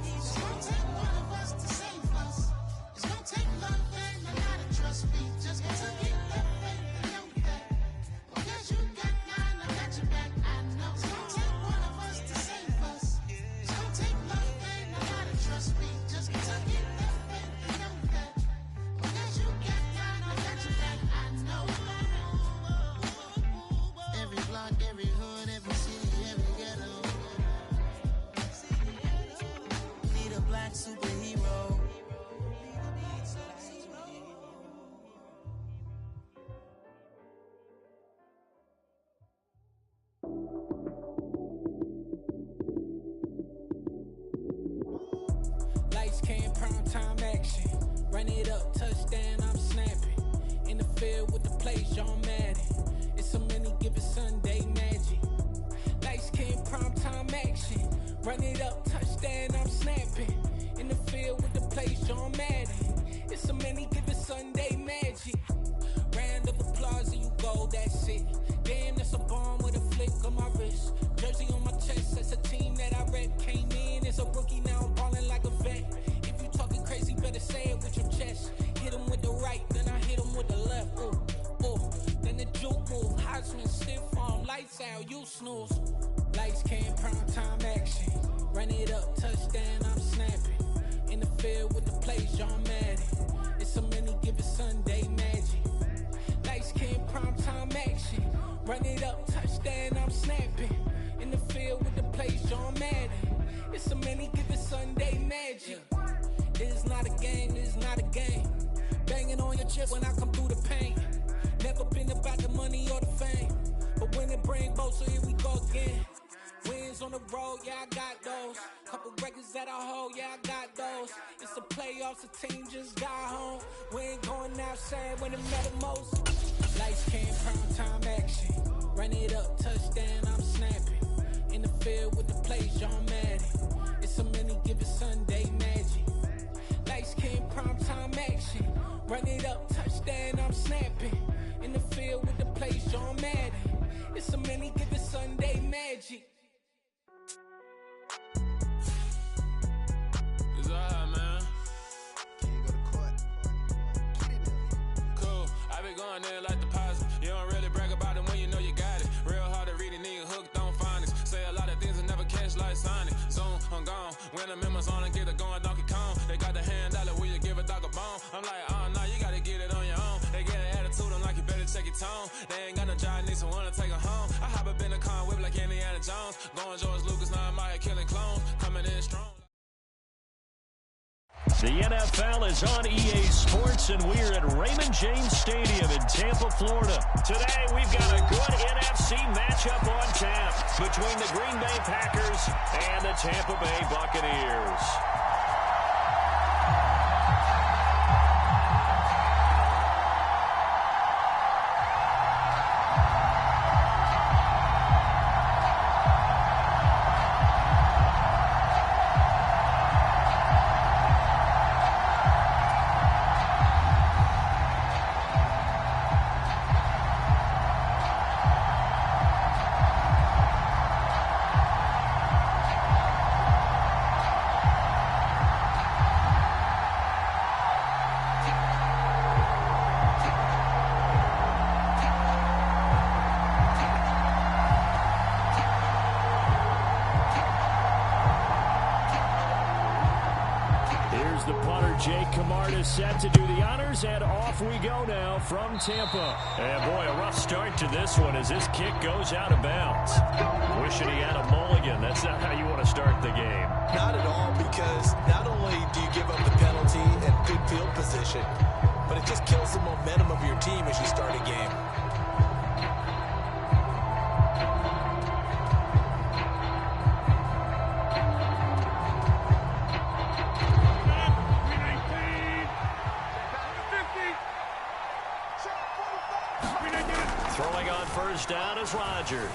It's gonna take one of us to save us. It's gonna take love and a lot of trust. We just gotta get that faith and Run it up, touchdown, I'm snapping. In the field with the plays, John Madden. It's so many, give it Sunday magic. Lights came primetime action. Run it up, touchdown, I'm snapping. In the field with the plays, John Madden. It's so many, give it Sunday magic. Round of applause and you go, that's it. Damn, that's a bomb with a flick on my wrist. Jersey on my chest, that's a team that I rep. Came in as a rookie, now I'm ballin' like a vet. If you talking crazy, better say it with your chest. Hit him with the right, then I hit him with the left. Ooh, ooh. Then the juke move, Heisman stiff arm, lights out, you snooze. Lights came, prime time action. Run it up, touchdown, I'm snapping. In the field with the plays, John Madden. It's so many, give it Sunday magic. Lights came, prime time action. Run it up, touchdown, I'm snapping. In the field with the plays, John Madden. It's so many, give it Sunday magic. It is not a game, it is not a game. Banging on your chest when I come through the paint. Never been about the money or the fame. But when it bring both, so here we go again. Wins on the road, yeah, I got those. Couple records that I hold, yeah, I got those. It's the playoffs, the team just got home. We ain't going outside when it matter most. Lights came, prime time action. Run it up, touchdown, I'm snapping. In the field with the plays, John Madden. It's so many, give it Sunday magic. Lights came, prime time action. Run it up, touchdown, I'm snapping. In the field with the plays, John Madden. It's so many, give it Sunday magic. It's alright, man. Can you go to court? Cool. I be going there like the positive. You don't really brag about it when you know you got it. Real hard to read a nigga hooked on phonics. Say a lot of things and never catch like Sonic. Zone, I'm gone. When I'm in my zone and get it going Donkey Kong. They got the $100, will you give a dog a bone? I'm like, oh no, you gotta get it on your own. They get an attitude, I'm like, you better check your tone. They ain't got no job, need someone to take her home. I hop up in the car, whip like Indiana Jones. Going George Lucas, now I'm out here killing clones. Coming in strong. The NFL is on EA Sports, and we're at Raymond James Stadium in Tampa, Florida. Today, we've got a good NFC matchup on tap between the Green Bay Packers and the Tampa Bay Buccaneers. The punter, Jake Camarda, set to do the honors, and off we go now from Tampa. And boy, a rough start to this one as this kick goes out of bounds. Wishing he had a mulligan. That's not how you want to start the game. Not at all, because not only do you give up the penalty and good field position, but it just kills the momentum of your team as you start a game. Throwing on first down is Rodgers.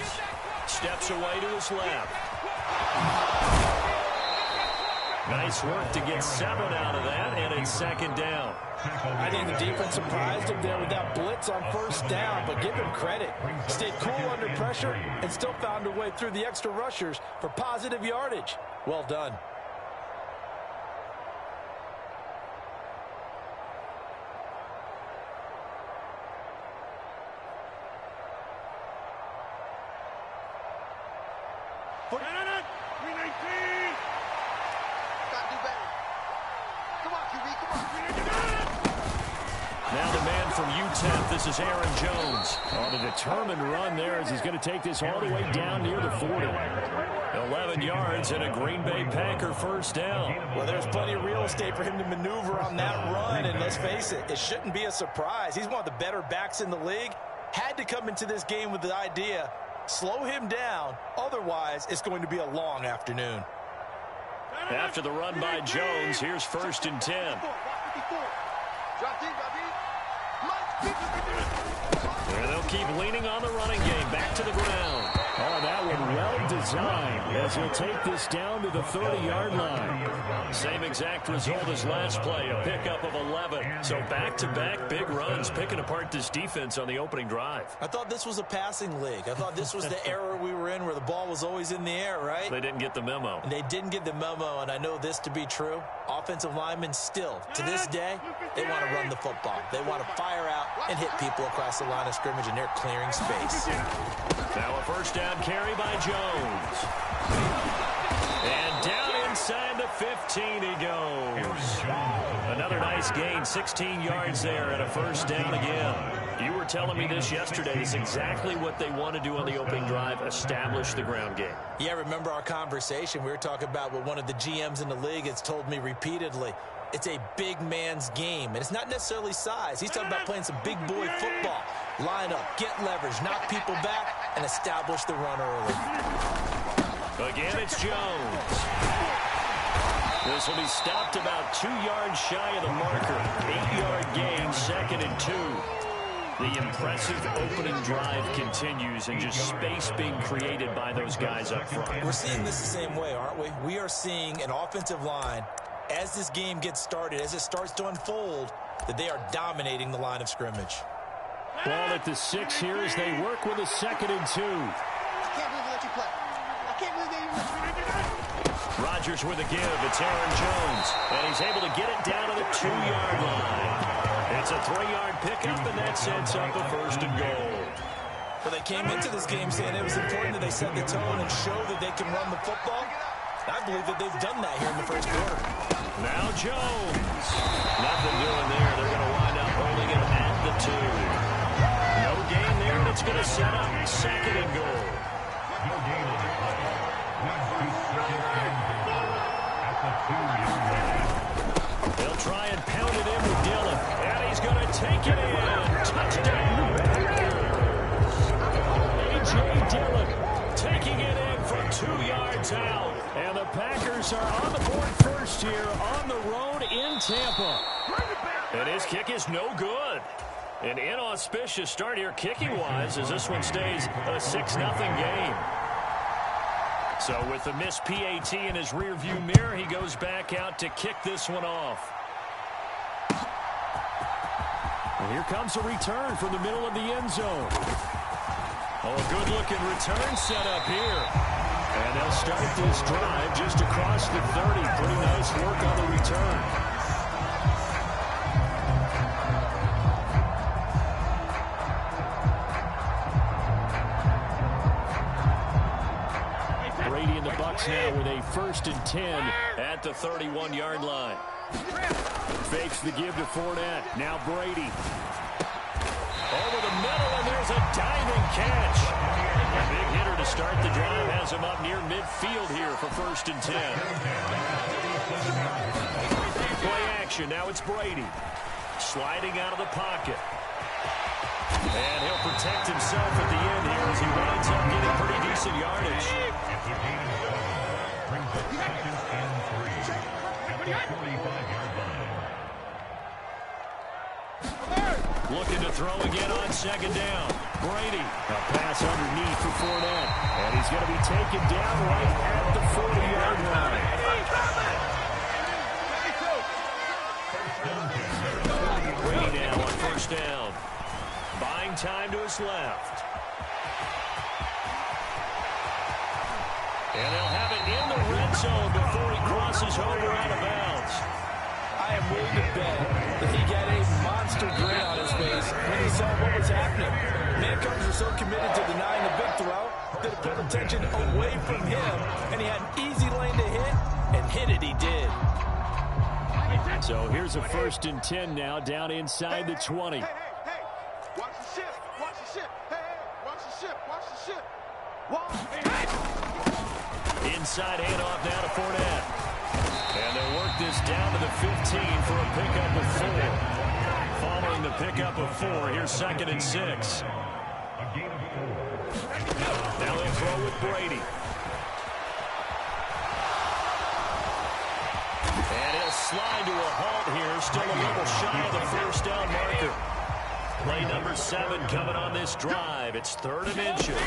Steps away to his left. Nice work to get 7 out of that, and it's second down. I think the defense surprised him there with that blitz on first down, but give him credit. Stayed cool under pressure and still found a way through the extra rushers for positive yardage. Well done. Now the man from UTEP, this is Aaron Jones. On a determined run there as he's going to take this all the way down near the 40. 11 yards and a Green Bay Packer first down. Well, there's plenty of real estate for him to maneuver on that run, and let's face it, it shouldn't be a surprise. He's one of the better backs in the league. Had to come into this game with the idea, slow him down, otherwise it's going to be a long afternoon. After the run by Jones, here's 1st and 10. And they'll keep leaning on the running game. Back to the ground. Oh, that one well designed as he'll take this down to the 30-yard line. Same exact result as last play, a pickup of 11. So back-to-back big runs, picking apart this defense on the opening drive. I thought this was a passing league. I thought this was the era we were in where the ball was always in the air, right? They didn't get the memo. And they didn't get the memo, and I know this to be true. Offensive linemen still, to this day, they want to run the football. They want to fire out and hit people across the line of scrimmage, and they're clearing space. Now a first down carry by Jones. And down inside the 15 he goes. Another nice gain, 16 yards there and a first down again. You were telling me this yesterday. It's exactly what they want to do on the opening drive, establish the ground game. Yeah, remember our conversation? We were talking about what one of the GMs in the league has told me repeatedly. It's a big man's game, and it's not necessarily size. He's talking about playing some big boy football. Line up, get leverage, knock people back, and establish the run early. Again, it's Jones. This will be stopped about 2 yards shy of the marker. 8-yard gain, 2nd and 2. The impressive opening drive continues, and just space being created by those guys up front. We're seeing this the same way, aren't we? We are seeing an offensive line, as this game gets started, as it starts to unfold, that they are dominating the line of scrimmage. Ball at the 6 here as they work with a 2nd and 2. I can't believe they let you play. I can't believe they even let you. Rodgers with a give. It's Aaron Jones, and he's able to get it down to the 2-yard line. It's a 3-yard pickup, and that sets up a 1st and goal. Well, they came into this game saying it was important that they set the tone and show that they can run the football. I believe that they've done that here in the first quarter. Now Jones. Nothing doing there. They're going to wind up holding him at the 2. No gain there, and it's going to set up 2nd and goal. They'll try and pound it in with Dillon. And he's going to take it in. Touchdown, Packers. A.J. Dillon taking it in from 2 yards out. And the Packers are on the board first here on the road in Tampa. And his kick is no good. An inauspicious start here kicking-wise as this one stays a 6-0 game. So with the missed PAT in his rearview mirror, he goes back out to kick this one off. And here comes a return from the middle of the end zone. Oh, a good-looking return set up here. And they'll start this drive just across the 30. Pretty nice work on the return. Brady and the Bucs now with a 1st and 10 at the 31-yard line. Fakes the give to Fournette. Now Brady. Over the middle, and there's a diving catch. A big hitter to start the drive has him up near midfield here for 1st and 10. Play action. Now it's Brady. Sliding out of the pocket. And he'll protect himself at the end here as he winds up getting pretty decent yardage. Looking to throw again on 2nd down. Brady. A pass underneath for Fournette. And he's going to be taken down right at the 40-yard line. Brady now on 1st down. Buying time to his left. And they'll have it in the red zone before he crosses over out of bounds. I am willing to bet that he got a monster grin on his face when he saw what was happening. Mancombs are so committed to denying the big throw that it pulled attention away from him, and he had an easy lane to hit, and hit it he did. So here's a 1st and 10 now down inside the 20. Hey, watch the ship, watch the ship. Hey, watch the ship, watch the ship. Inside handoff now to Fournette. And they'll work this down to the 15 for a pickup of 4. Following the pickup of 4, here's 2nd and 6. Now they throw with Brady. And he'll line to a halt here. Still a little shy of the first down marker. Play number 7 coming on this drive. It's 3rd and inches.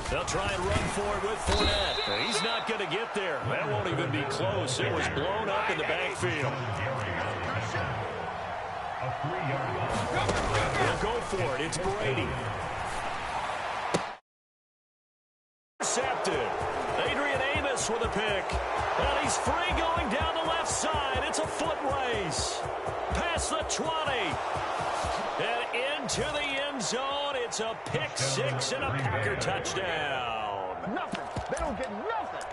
They'll try and run for it with Fournette. He's not going to get there. That won't even be close. It was blown up in the backfield. They'll go for it. It's Brady. Intercepted. Adrian Amos with a pick. And he's free going down the left side. It's a foot race. Past the 20. And into the end zone. It's a pick 6 and a Packer touchdown. Nothing. They don't get nothing.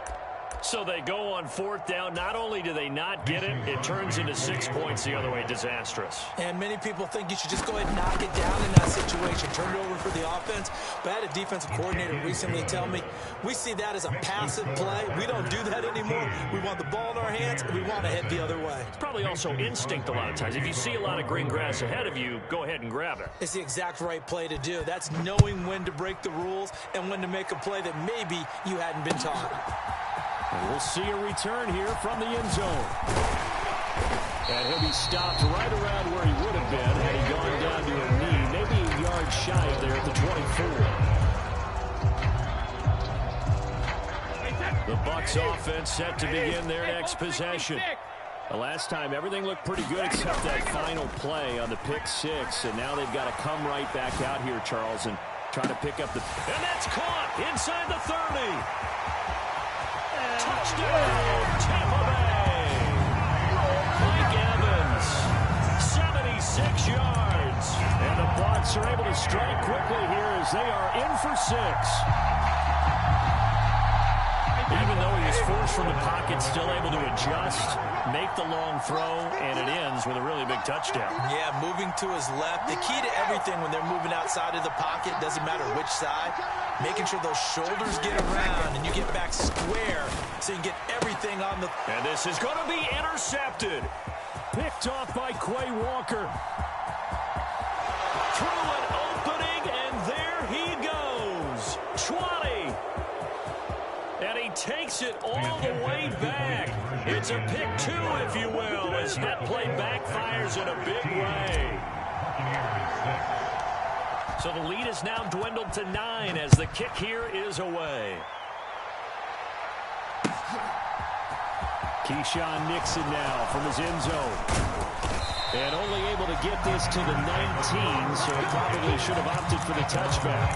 So they go on 4th down. Not only do they not get it, it turns into 6 points the other way. Disastrous. And many people think you should just go ahead and knock it down in that situation. Turn it over for the offense. But I had a defensive coordinator recently tell me, we see that as a passive play. We don't do that anymore. We want the ball in our hands, and we want to head the other way. It's probably also instinct a lot of times. If you see a lot of green grass ahead of you, go ahead and grab it. It's the exact right play to do. That's knowing when to break the rules and when to make a play that maybe you hadn't been taught. And we'll see a return here from the end zone. And he'll be stopped right around where he would have been had he gone down to a knee, maybe a yard shy of there at the 24. The Bucs offense set to begin their next possession. The last time, everything looked pretty good except that final play on the pick 6. And now they've got to come right back out here, Charles, and try to pick up the... And that's caught inside the 30. Touchdown, Tampa Bay. Mike Evans, 76 yards. And the Bucs are able to strike quickly here as they are in for 6. Even though he was forced from the pocket, still able to adjust, make the long throw, and it ends with a really big touchdown. Yeah, moving to his left. The key to everything when they're moving outside of the pocket, doesn't matter which side, making sure those shoulders get around and you get back square so you can get everything on the... And this is going to be intercepted. Picked off by Quay Walker. Through an opening, and there he goes. 20. And he takes it all the way back. It's a pick 2, if you will, as that play backfires in a big way. So the lead is now dwindled to 9 as the kick here is away. Keyshawn Nixon now from his end zone. And only able to get this to the 19, so he probably should have opted for the touchback.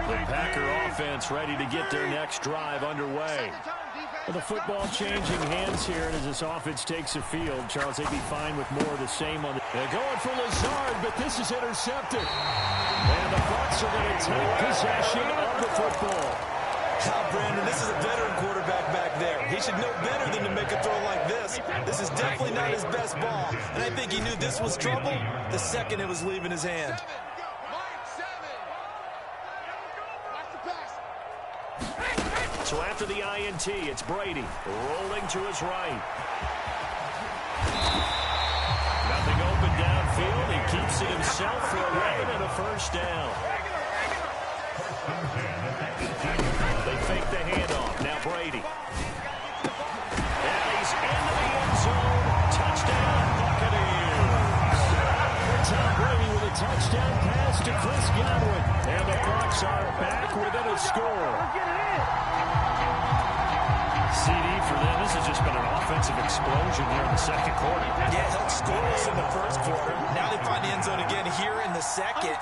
The Packer offense ready to get their next drive underway. Well, the football changing hands here, and as this offense takes the field, Charles, they'd be fine with more of the same on the... They're going for Lazard, but this is intercepted. And the Bucs are going to take possession of the football. Now, Brandon, this is a veteran quarterback back there. He should know better than to make a throw like this. This is definitely not his best ball. And I think he knew this was trouble the second it was leaving his hand. So after the INT, it's Brady rolling to his right. Nothing open downfield. He keeps it himself for 11 and a first down. They fake the handoff. Now Brady. And he's into the end zone. Touchdown, Buccaneers. Tom Brady with a touchdown pass to Chris Godwin. And the Bucs are back within a score. CD for them. This has just been an offensive explosion here in the second quarter. Yeah, helped scoreless in the first quarter. Now they find the end zone again here in the second.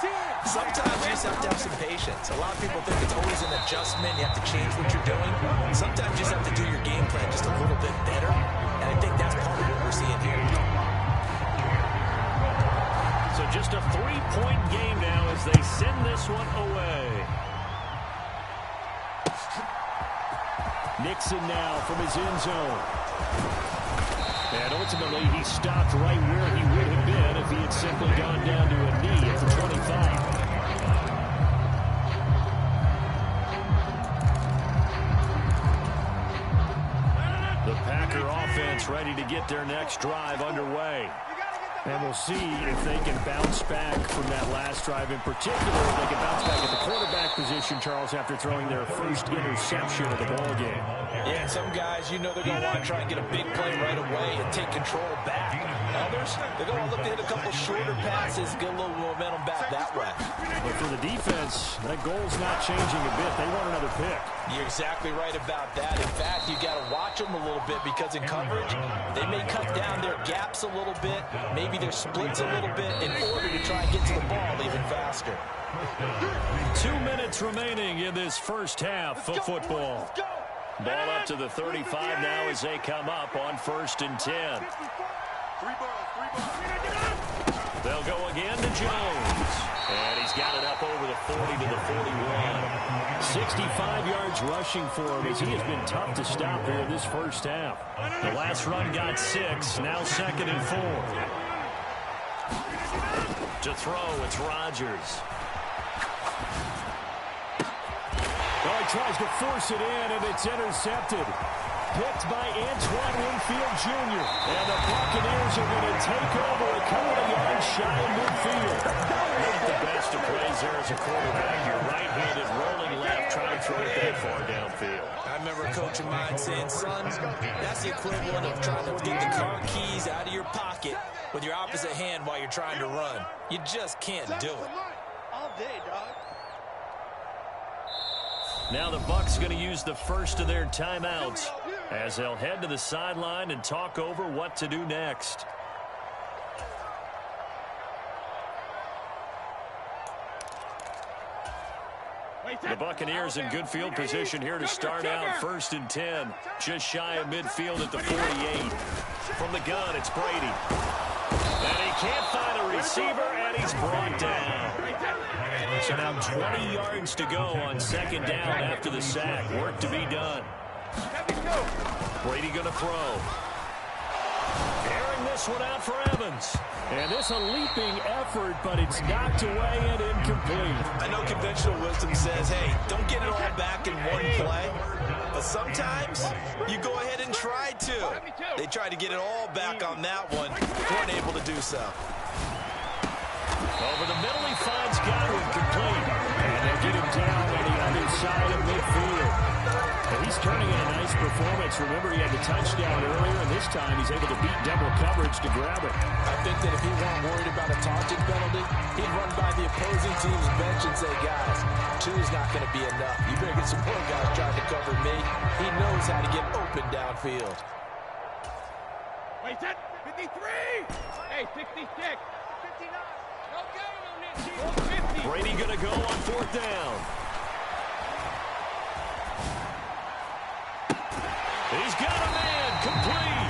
Sometimes you just have to have some patience. A lot of people think it's always an adjustment. You have to change what you're doing. Sometimes you just have to do your game plan just a little bit better. And I think that's part of what we're seeing here. So just a 3-point game now as they send this one away. Nixon now from his end zone. And ultimately, he stopped right where he would have been if he had simply gone down to a knee at the 25. The Packer offense ready to get their next drive underway. And we'll see if they can bounce back from that last drive in particular. If they can bounce back at the quarterback position, Charles, after throwing their first interception of the ball game. Yeah, some guys, you know they're going to want to try and get a big play right away and take control back. Others, they're going to look to hit a couple shorter passes, get a little momentum back that way. But for the defense, that goal's not changing a bit. They want another pick. You're exactly right about that. In fact, you got to watch them a little bit because in coverage, they may cut down their gaps a little bit, maybe their splits a little bit in order to try and get to the ball even faster. 2 minutes remaining in this first half of football. Ball up to the 35 now as they come up on 1st and 10. They'll go again to Jones. And he's got it up over the 40 to the 41. 65 yards rushing for him as he has been tough to stop here in this first half. The last run got 6. Now 2nd and 4. To throw, it's Rodgers. Oh, he tries to force it in, and it's intercepted. Picked by Antoine Winfield Jr. And the Buccaneers are going to take over a couple of yards shy of midfield. The best of plays there as a quarterback. You're right-handed, rolling left, trying to throw it that far downfield. I remember a coach of mine saying, son, that's the equivalent of trying to get the car keys out of your pocket with your opposite hand while you're trying to run. You just can't do it. All day, dog. Now the Bucs going to use the first of their timeouts as they'll head to the sideline and talk over what to do next. The Buccaneers in good field position here to start out 1st and 10. Just shy of midfield at the 48. From the gun, it's Brady. And he can't find a receiver, and he's brought down. So now 20 yards to go on 2nd down after the sack. Work to be done. Brady going to throw. Airing this one out for Evans. And this a leaping effort, but it's knocked away and incomplete. I know conventional wisdom says, hey, don't get it all back in one play. But sometimes you go ahead and try to. They tried to get it all back on that one. Weren't able to do so. Over the middle, he finds Godwin complete. And they'll get him down on the other side of midfield. And he's turning in a nice performance. Remember, he had the touchdown earlier, and this time he's able to beat double coverage to grab it. I think that if he weren't worried about a taunting penalty, he'd run by the opposing team's bench and say, guys, 2 is not going to be enough. You better get some more guys trying to cover me. He knows how to get open downfield. Wait, that 53! Hey, 66! 59! Brady going to go on 4th down. He's got a man complete.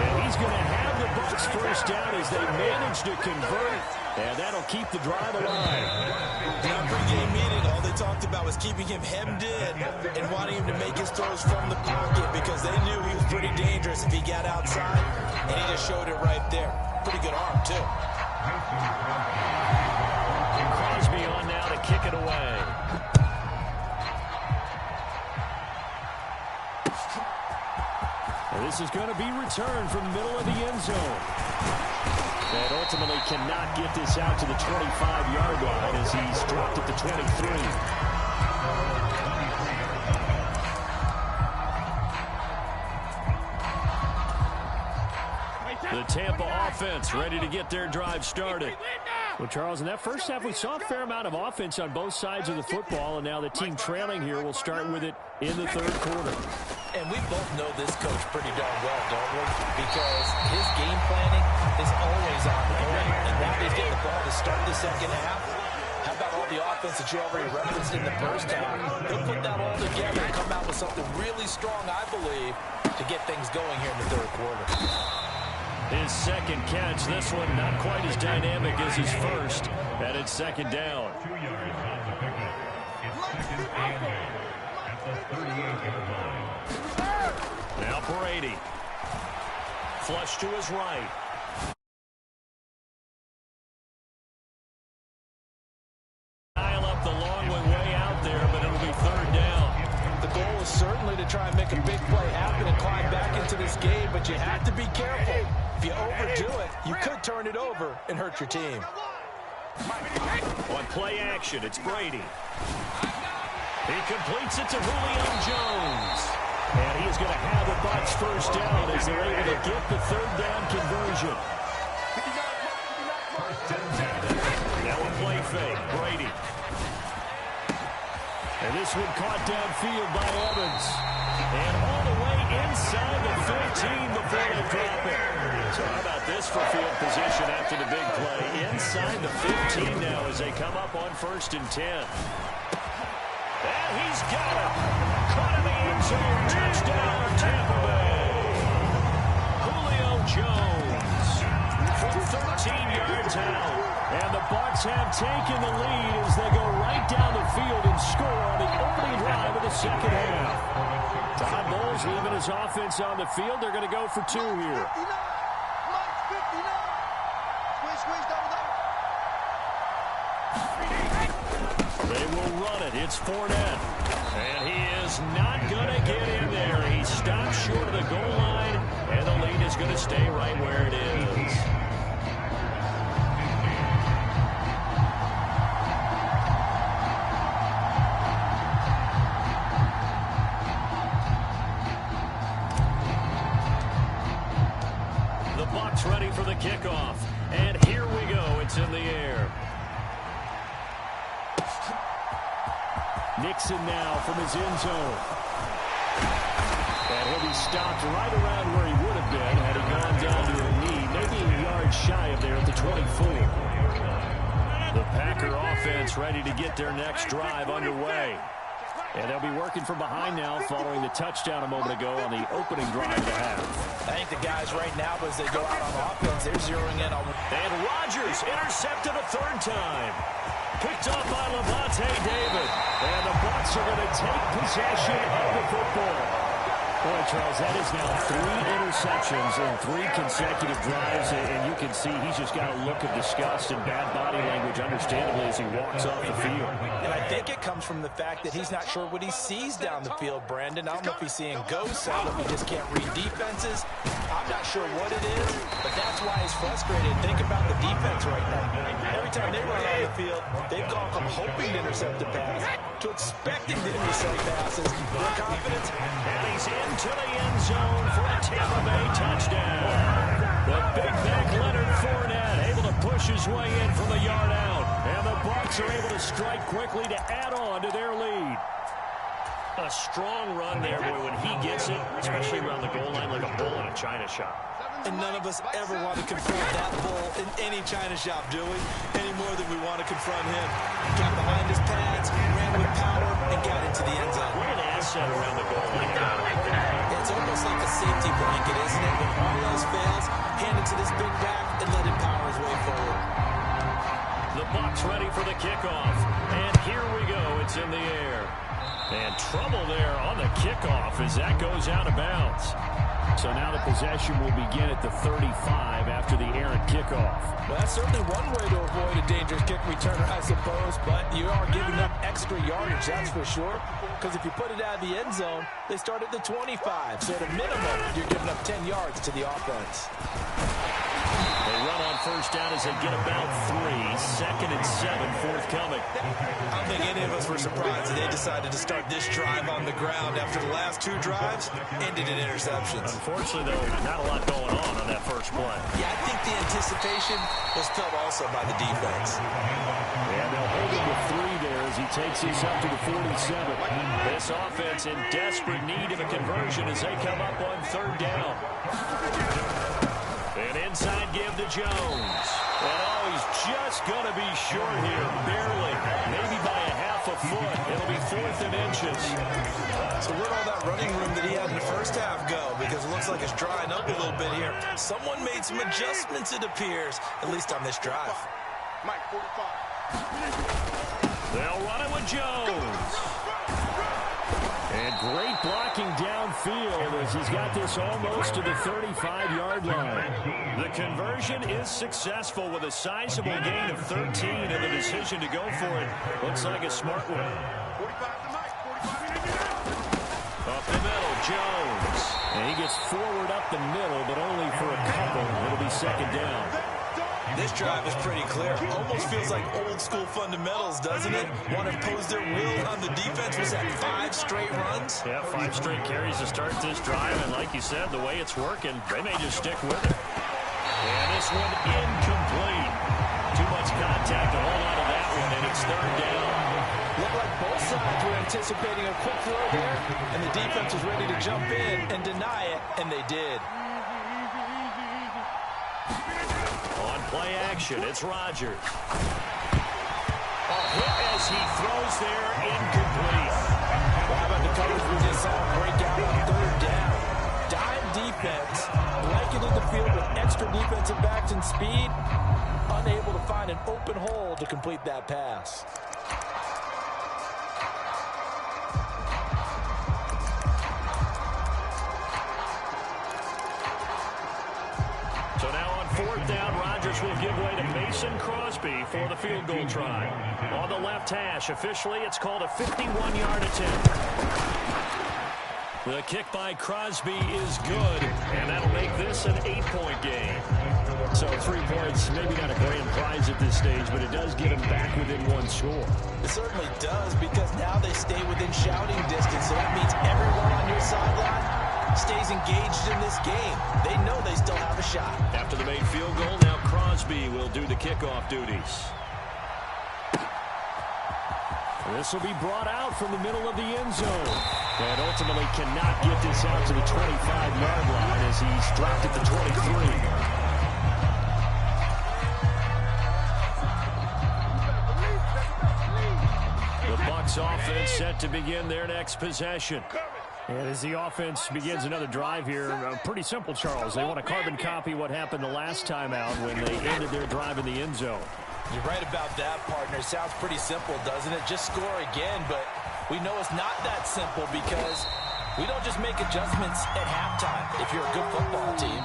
And he's going to have the Bucs first down as they manage to convert. And that'll keep the drive alive. In our pregame meeting, all they talked about was keeping him hemmed in and wanting him to make his throws from the pocket because they knew he was pretty dangerous if he got outside. And he just showed it right there. Pretty good arm, too. Crosby on now to kick it away. This is going to be returned from the middle of the end zone. And ultimately cannot get this out to the 25-yard line as he's dropped at the 23. The Tampa offense ready to get their drive started. Well, Charles, in that first half, we saw a fair amount of offense on both sides of the football, and now the team trailing here will start with it in the 3rd quarter. And we both know this coach pretty darn well, don't we? Because his game planning is always on point, and now he's getting the ball to start the 2nd half. How about all the offense that you already referenced in the first half? He'll put that all together and come out with something really strong, I believe, to get things going here in the 3rd quarter. His 2nd catch, this one not quite as dynamic as his first, and it's 2nd down. Now Brady. Flush to his right. Dial up the long way out there, but it'll be 3rd down. The goal is certainly to try and make a big play happen and climb back into this game, but you have to be careful. If you overthink do it, you could turn it over and hurt your team. On play action, it's Brady. He completes it to Julio Jones. And he is going to have the Bucs first down as they're able to get the third down conversion. Now a play fake, Brady. And this one caught downfield by Evans. And all the way inside the 15 before they drop it. So how about this for field position after the big play? Inside the 15 now as they come up on 1st and 10. And he's got it. Caught in the end zone. Touchdown, Tampa Bay. Julio Jones from 13 yards out. And the Bucs have taken the lead as they go right down the field and score on the opening drive of the second half. Todd Bowles leaving his offense on the field. They're going to go for 2 here. They will run it. It's Fournette. And he is not going to get in there. He stopped short of the goal line, and the lead is going to stay right where it is. The Bucs ready for the kickoff. And here we go. It's in the air. Nixon now from his end zone. And he'll be stopped right around where he would have been had he gone down to a knee, maybe a yard shy of there at the 24. The Packer offense ready to get their next drive underway. And they'll be working from behind now following the touchdown a moment ago on the opening drive of the half. I think the guys right now, as they go out on offense, they're zeroing in on... And Rodgers intercepted a third time. Picked off by Lavonte David. And the Bucs are going to take possession of the football. Boy, Charles, that is now 3 interceptions in 3 consecutive drives. And you can see he's just got a look of disgust and bad body language, understandably, as he walks off the field. And I think it comes from the fact that he's not sure what he sees down the field, Brandon. I don't know if he's seeing ghosts. I don't know if he just can't read defenses. I'm not sure what it is, but that's why he's frustrated. Think about the defense right now. Every time they run on the field, they've gone from hoping to intercept a pass to expecting to intercept passes. Their confidence. And he's into the end zone for a Tampa Bay touchdown. The big back Leonard Fournette able to push his way in from the yard out. And the Bucs are able to strike quickly to add on to their lead. A strong run there, boy, when he gets it, especially around the goal line like a bull in a china shop. And none of us ever want to confront that bull in any china shop, do we? Any more than we want to confront him. Got behind his pads, ran with power, and got into the end zone. What an asset around the goal line. It's almost like a safety blanket, isn't it? When all else fails, hand it to this big back and let him power his way forward. The Bucs ready for the kickoff. And here we go. It's in the air. And trouble there on the kickoff as that goes out of bounds. So now the possession will begin at the 35 after the errant kickoff. Well, that's certainly one way to avoid a dangerous kick returner, I suppose, but you are giving up extra yardage, that's for sure. Because if you put it out of the end zone, they start at the 25. So at a minimum, you're giving up 10 yards to the offense. They run on first down as they get about 3. 2nd and 7 forthcoming. I don't think any of us were surprised that they decided to start this drive on the ground after the last 2 drives ended in interceptions. Unfortunately, though, not a lot going on that first play. Yeah, I think the anticipation was felt also by the defense. And they'll hold him with 3 there as he takes this up to the 47. This offense in desperate need of a conversion as they come up on 3rd down. An inside give to Jones. And oh, he's just going to be short here, barely. Maybe by a half a foot. It'll be 4th and inches. So where'd all that running room that he had in the first half go? Because it looks like it's drying up a little bit here. Someone made some adjustments, it appears, at least on this drive. Mike, 45. They'll run it with Jones. And great blocking downfield as he's got this almost to the 35-yard line. The conversion is successful with a sizable gain of 13 and the decision to go for it. Looks like a smart one. 45 to Mike. 45 Up the middle, Jones. And he gets forward up the middle, but only for a couple. It'll be second down. This drive is pretty clear. Almost feels like old school fundamentals, doesn't it? Want to impose their will on the defense. Was that 5 straight runs? Yeah, 5 straight carries to start this drive. And like you said, the way it's working, they may just stick with it. And this one incomplete. Too much contact to hold on to that one, and it's third down. Looked like both sides were anticipating a quick throw there, and the defense was ready to jump in and deny it, and they did. On play action, it's Rodgers. A hit as he throws there, incomplete. Well, how about the coverage we just saw break out on third down? Dime defense, blanketed the field with extra defensive backs and speed, unable to find an open hole to complete that pass. So now on fourth down, Rodgers will give way to Mason Crosby for the field goal try. On the left hash, officially it's called a 51-yard attempt. The kick by Crosby is good, and that'll make this an 8-point game. So 3 points, maybe not a grand prize at this stage, but it does get them back within 1 score. It certainly does, because now they stay within shouting distance, so that means everyone on your sideline stays engaged in this game. They know they still have a shot. After the made field goal, now Crosby will do the kickoff duties. This will be brought out from the middle of the end zone. And ultimately cannot get this out to the 25-yard line as he's dropped at the 23. The Bucs offense set to begin their next possession. And as the offense begins another drive here, pretty simple, Charles. They want to carbon copy what happened the last time out when they ended their drive in the end zone. You're right about that, partner. Sounds pretty simple, doesn't it? Just score again, but we know it's not that simple because we don't just make adjustments at halftime. If you're a good football team,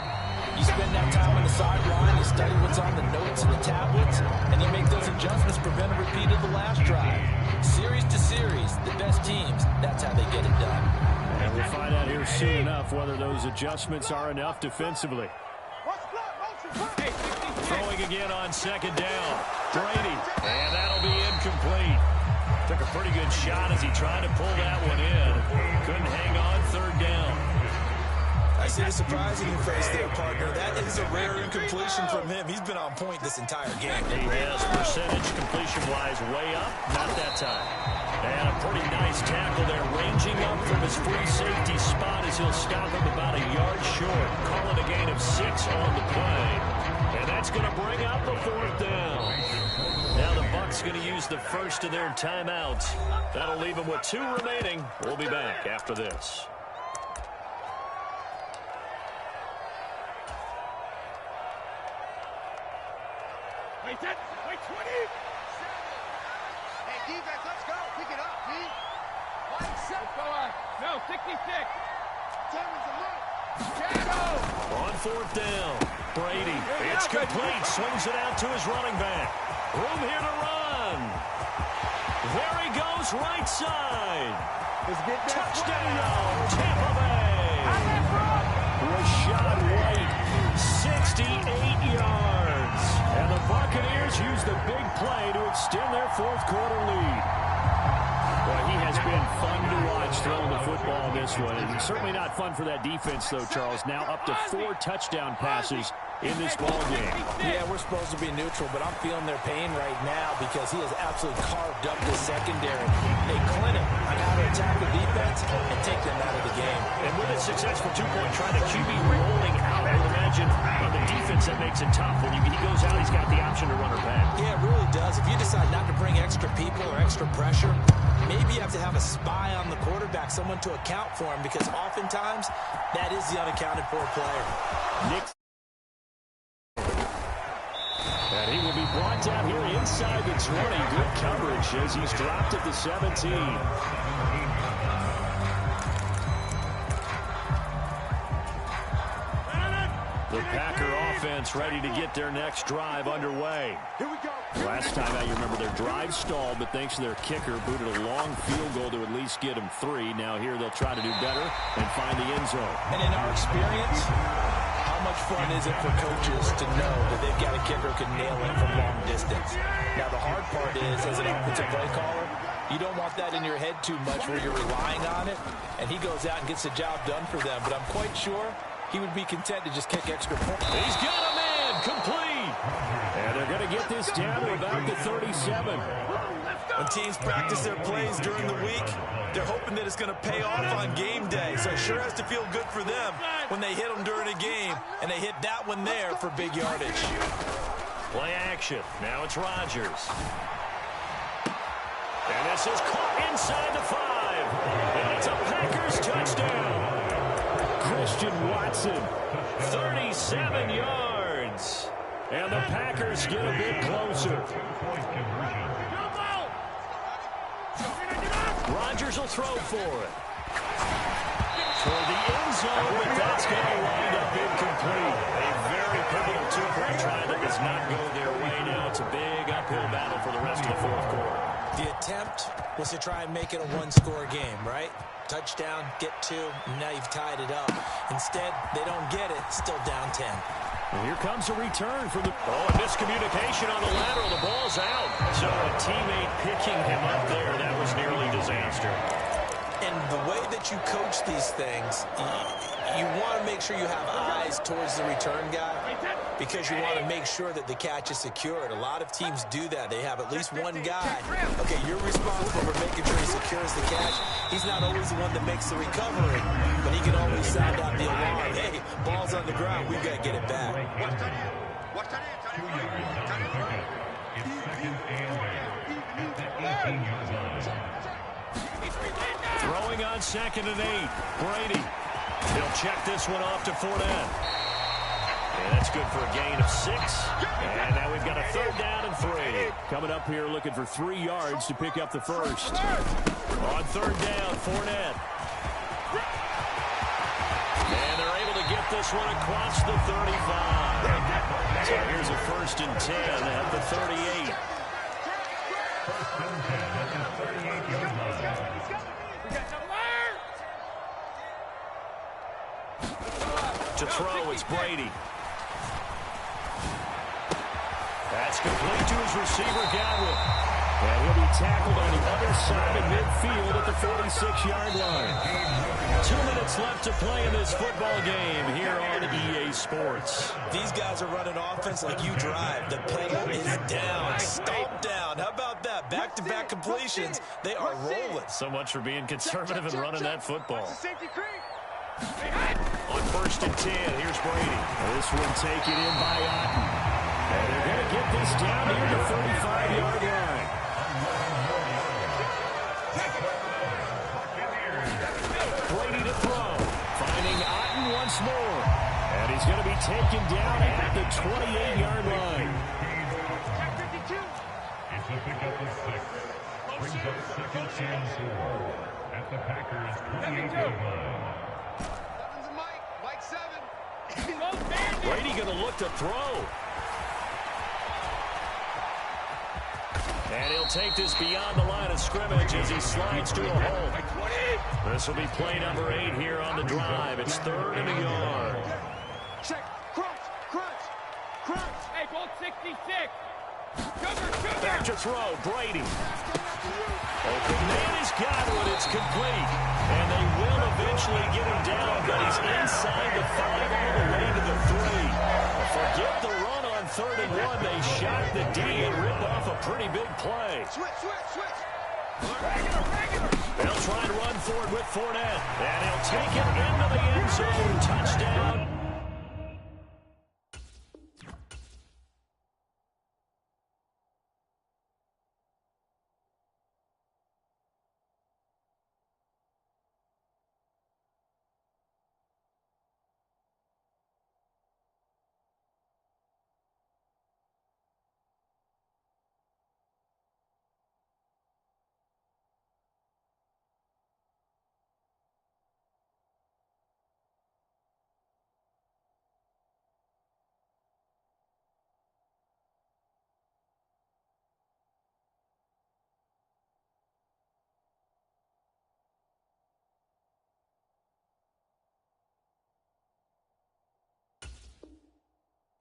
you spend that time on the sideline, you study what's on the notes and the tablets, and you make those adjustments, prevent a repeat of the last drive. Series to series, the best teams, that's how they get it done. And we'll find out here soon enough whether those adjustments are enough defensively. Throwing again on second down. Brady, and that'll be incomplete. Took a pretty good shot as he tried to pull that one in. Couldn't hang on third down. I see the surprise in your face there, partner. That is a rare incompletion from him. He's been on point this entire game. He has percentage completion-wise way up. Not that time. And a pretty nice tackle there, ranging up from his free safety spot as he'll stop him about a yard short. Calling a gain of 6 on the play. And that's going to bring up a fourth down. Now the Bucs going to use the first of their timeouts. That'll leave them with 2 remaining. We'll be back after this. Wait 20. Hey, defense, let's go. Pick it up, D. Let's go on. No, 66. Devin's a look. On fourth down, Brady. It's complete. Swings it out to his running back. Room here to run. There he goes, right side. Touchdown, Tampa Bay. Rashad White, 68 yards. And the Buccaneers use the big play to extend their fourth quarter lead. Well, he has been fun to watch throwing the football in this one. And certainly not fun for that defense, though, Charles. Now up to 4 touchdown passes in this ball game. Yeah, we're supposed to be neutral, but I'm feeling their pain right now because he has absolutely carved up the secondary. A clinic on how to attack the defense and take them out of the game. And with a successful 2-point try, the QB rolling out, I would imagine on the defense that makes it tough. When he goes out, he's got the option to run or pass. Yeah, it really does. If you decide not to bring extra people or extra pressure, maybe you have to have a spy on the quarterback, someone to account for him, because oftentimes that is the unaccounted for player. Nick. And he will be brought down here inside the 20. Good coverage as he's dropped at the 17. The Packer offense ready to get their next drive underway. Here we go. Last time out, you remember their drive stalled, but thanks to their kicker, booted a long field goal to at least get them 3. Now here they'll try to do better and find the end zone. And in our experience, how much fun is it for coaches to know that they've got a kicker who can nail it from long distance? Now, the hard part is, as an offensive play caller, you don't want that in your head too much where you're relying on it, and he goes out and gets the job done for them. But I'm quite sure he would be content to just kick extra points. He's got a man complete. And they're going to get this down to about the 37. When teams practice their plays during the week, they're hoping that it's going to pay off on game day. So it sure has to feel good for them when they hit them during a game, and they hit that one there for big yardage. Play action. Now it's Rodgers. And this is caught inside the 5. And it's a Packers touchdown. Christian Watson, 37 yards. And the Packers get a bit closer. Rodgers will throw for it. For the end zone, but that's going to wind up incomplete. A very pivotal two-point try that does not go their way. Now it's a big uphill battle for the rest of the fourth quarter. The attempt was to try and make it a one-score game, right? Touchdown, get 2, and now you've tied it up. Instead, they don't get it, still down 10. And here comes a return from the... Oh, a miscommunication on the lateral. The ball's out. So a teammate picking him up there, that was nearly disaster. And the way that you coach these things, you want to make sure you have eyes towards the return guy because you want to make sure that the catch is secured. A lot of teams do that. They have at least one guy. Okay, you're responsible for making sure he secures the catch. He's not always the one that makes the recovery, but he can always sound out the alarm. Hey, ball's on the ground. We've got to get it back. Throwing on 2nd and 8. Brady. He'll check this one off to Fournette. And that's good for a gain of 6. And now we've got a 3rd down and 3. Coming up here looking for 3 yards to pick up the first. On 3rd down, Fournette. And they're able to get this one across the 35. So here's a 1st and 10 at the 38. To throw, it's Brady. That's complete to his receiver, Godwin. And he'll be tackled on the other side of midfield at the 46-yard line. 2 minutes left to play in this football game here on EA Sports. These guys are running offense like you drive. The pedal is down, stomp down. How about that? Back-to-back completions. They are rolling. So much for being conservative and running that football. On 1st and 10, here's Brady. This one taken in by Otten. And they're going to get this down near the 35-yard line. Brady to throw. Finding Otten once more. And he's going to be taken down at the 28-yard line. It's a pickup of 6. Brings up 2nd and 4 at the Packers 28-yard line. Brady going to look to throw. And he'll take this beyond the line of scrimmage as he slides to a hole. This will be play number 8 here on the drive. It's 3rd and a yard. Check. Crunch. Hey, ball 66. Sugar. Back to throw. Brady. Open man is Godwin. It's complete. And they will eventually get him down, but he's inside the 5 all the way to the 3. Forget the run on 3rd and 1. They shot the D and ripped off a pretty big play. Switch. They'll try and run forward with Fournette. And he'll take it into the end zone. Touchdown.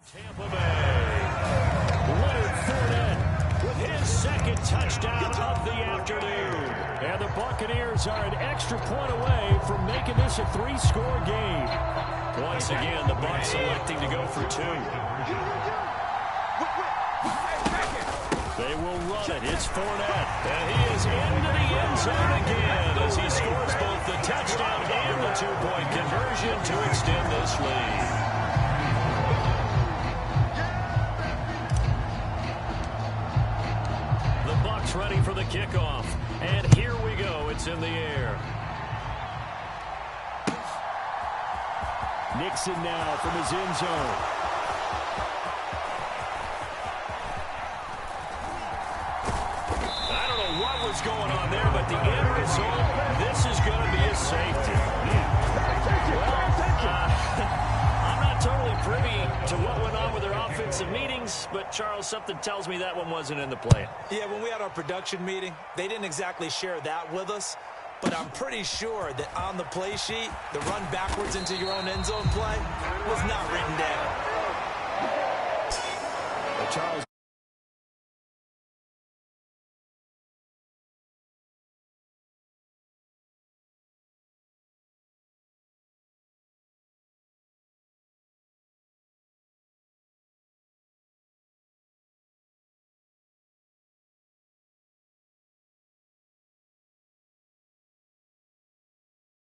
Tampa Bay. Leonard Fournette with his second touchdown of the afternoon. And the Buccaneers are an extra point away from making this a 3-score game. Once again, the Bucs electing to go for 2. They will run it. It's Fournette. And he is into the end zone again as he scores both the touchdown and the 2-point conversion to extend this lead. The Bucs ready for the kickoff. And here we go. It's in the air. Nixon now from his end zone. I don't know what was going on there, but the end result, this is going to be a safety. Well, I'm not totally privy to what went on with their offensive meetings, but Charles, something tells me that one wasn't in the plan. Yeah, when we had our production meeting, they didn't exactly share that with us. But I'm pretty sure that on the play sheet, the run backwards into your own end zone play was not written down. But Charles.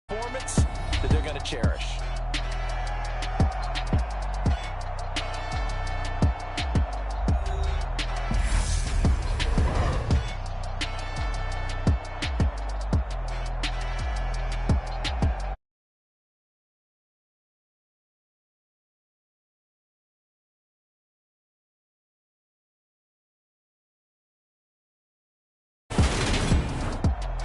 Performance that they're going to cherish.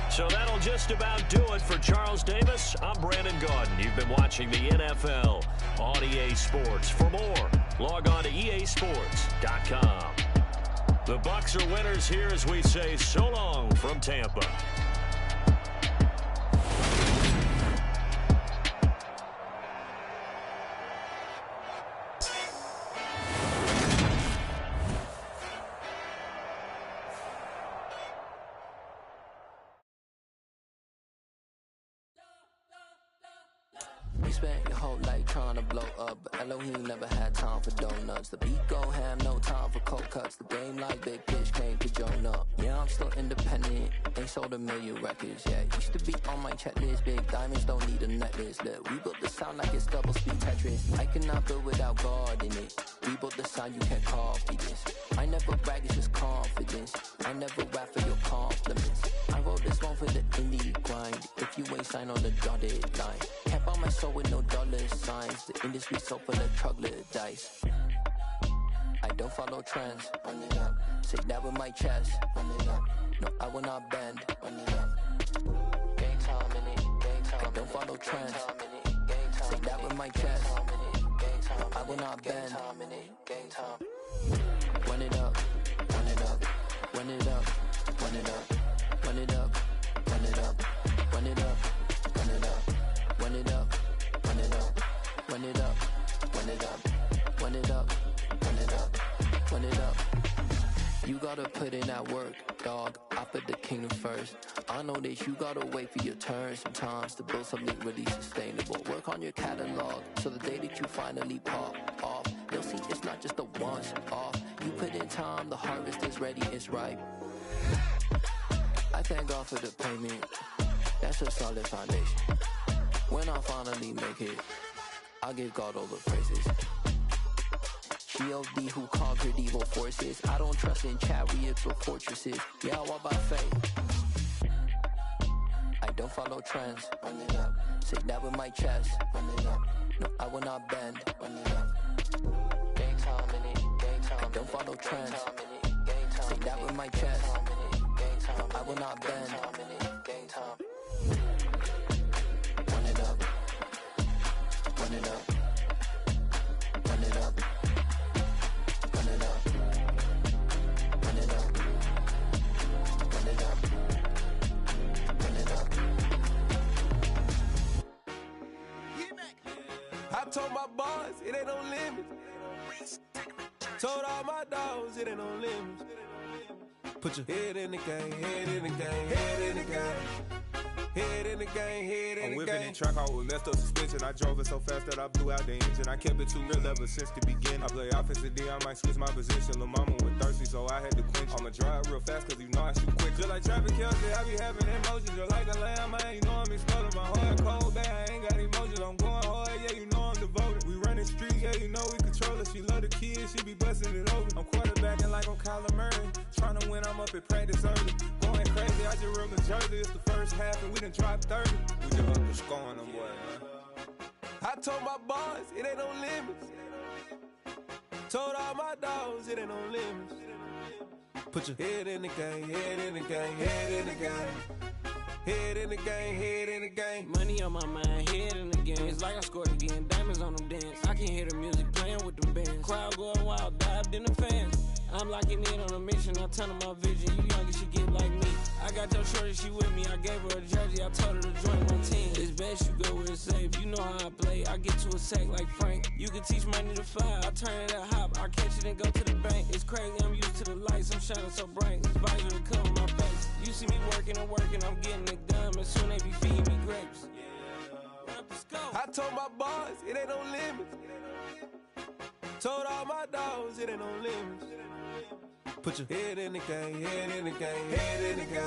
So that'll just about do it for Charles Davis. I'm Brandon Gaudin. You've been watching the NFL on EA Sports. For more, log on to easports.com. The Bucs are winners here as we say so long from Tampa. You spent your whole life trying to blow up, but Elohim never had time for donuts. The beat go ham, no time for cold cuts. The game like Big Pitch came to Jonah. Yeah, I'm still independent, ain't sold a million records. Yeah, used to be on my checklist. Big diamonds don't need a necklace. Look, we built the sound like it's double speed Tetris. I cannot build without God in it. We built the sound, you can't copy this. I never brag, it's just confidence. I never rap for your compliments. I wrote this one for the indie grind. If you ain't signed on the dotted line, can't buy my soul with no dollar signs. The industry so full of troglodytes. I don't follow trends. Run it up. Say that with my chest. Run it up. No, I will not bend. Run it up. Gang time in it. Gang time. I don't follow trends. Say that with my chest. No, I will not bend. Gang time. Run it up. Run it up. Run it up. Run it up. Run it up. Run it up. Run it up. Run it up. Run it up. Run it up. Run it up. Run it up. Run it up. Run it up. Run it up. You gotta put in that work, dog. I put the kingdom first. I know that you gotta wait for your turn sometimes to build something really sustainable. Work on your catalog so the day that you finally pop off, they'll see it's not just a once off. You put in time, the harvest is ready, it's ripe. I thank God for the payment. That's a solid foundation. When I finally make it, I give God all the praises. G.O.D. who conquered evil forces. I don't trust in chariots or fortresses. Yeah, I walk by faith. I don't follow trends. Run it up. Say that with my chest. Run it up. No, I will not bend. Run it up. Gang time in it. Gang time. I don't follow trends. Say that with my chest. No, I will not bend. Gang time. Run it up. Run it up. Run it up. Run it up. Run it up. Run it up. Run it up. I told my boys it ain't no limit. Told all my dogs it ain't no limits. Put your head in the game, head in the game, head in the game. Head in the game, head in the game. I'm whipping in track out with messed up suspension. I drove it so fast that I blew out the engine. I kept it too real ever since the beginning. I play offensive D, I might switch my position. Lil' mama was thirsty, so I had to quench. I'ma drive real fast, cause you know I shoot quick. Just like traffic Kelsey, I be having emotions. Just like a lamb, man, you know I'm exploding. My heart cold, bad, I ain't got emotions. I'm going hard, yeah, you know I'm devoted. We running streets, yeah, you know we control it. She love the kids, she be busting it over. I'm quarterbacking like I'm Kyler Murray. Trying to win, I'm up at practice early. Going crazy, I just rub the jersey. It's the first half and we done dropped 30. We just up to scoring them, boy, man. I told my boys, it ain't no limits. Told all my dogs, it ain't no limits. Put your head in the game, head in the game, head in the game. Head in the game, head in the game. Money on my mind, head in the game. It's like I scored again, diamonds on them dance. I can hear the music playing with them bands. Crowd going wild, dived in the fans. I'm locking in on a mission, I turn on my vision. You young and she get like me. I got your shorty, she with me. I gave her a jersey, I told her to join my team. It's best you go where it's safe. You know how I play. I get to a sack like Frank. You can teach money to fly. I turn it at hop. I catch it and go to the bank. It's crazy, I'm used to the lights. I'm shining so bright. This visor to come in my face. You see me working and working. I'm getting it done. And soon they be feeding me grapes. I told my boys, it ain't no limits. Told all my dogs, it ain't no limits. Put your head in the game, head in the game, head in the game.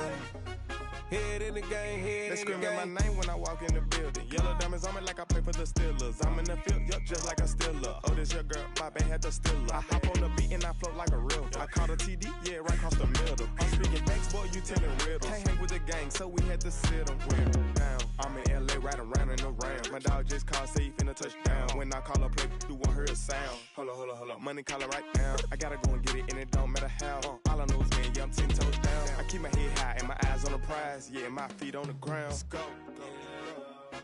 Head in the game, head in the game. They screaming my name when I walk in the building. Yellow diamonds on me like I play for the Steelers. I'm in the field, yup, just like a Steeler. Oh, this your girl, my band had the Steeler. I hop on the beat and I float like a river. I caught a TD, yeah, right across the middle. I'm speaking thanks, boy, you telling riddles. Can't hang with the gang, so we had to sit them down. I'm in LA, riding around in the ram. My dog just called, say he finna touchdown. When I call a play, you won't hear a sound. Hold up, money call it right now. I gotta go and get it, and it don't matter how. All I know is man, yeah, I'm 10 toes down. I keep my head high and my eyes on the prize. Yeah, my feet on the ground. Let's go.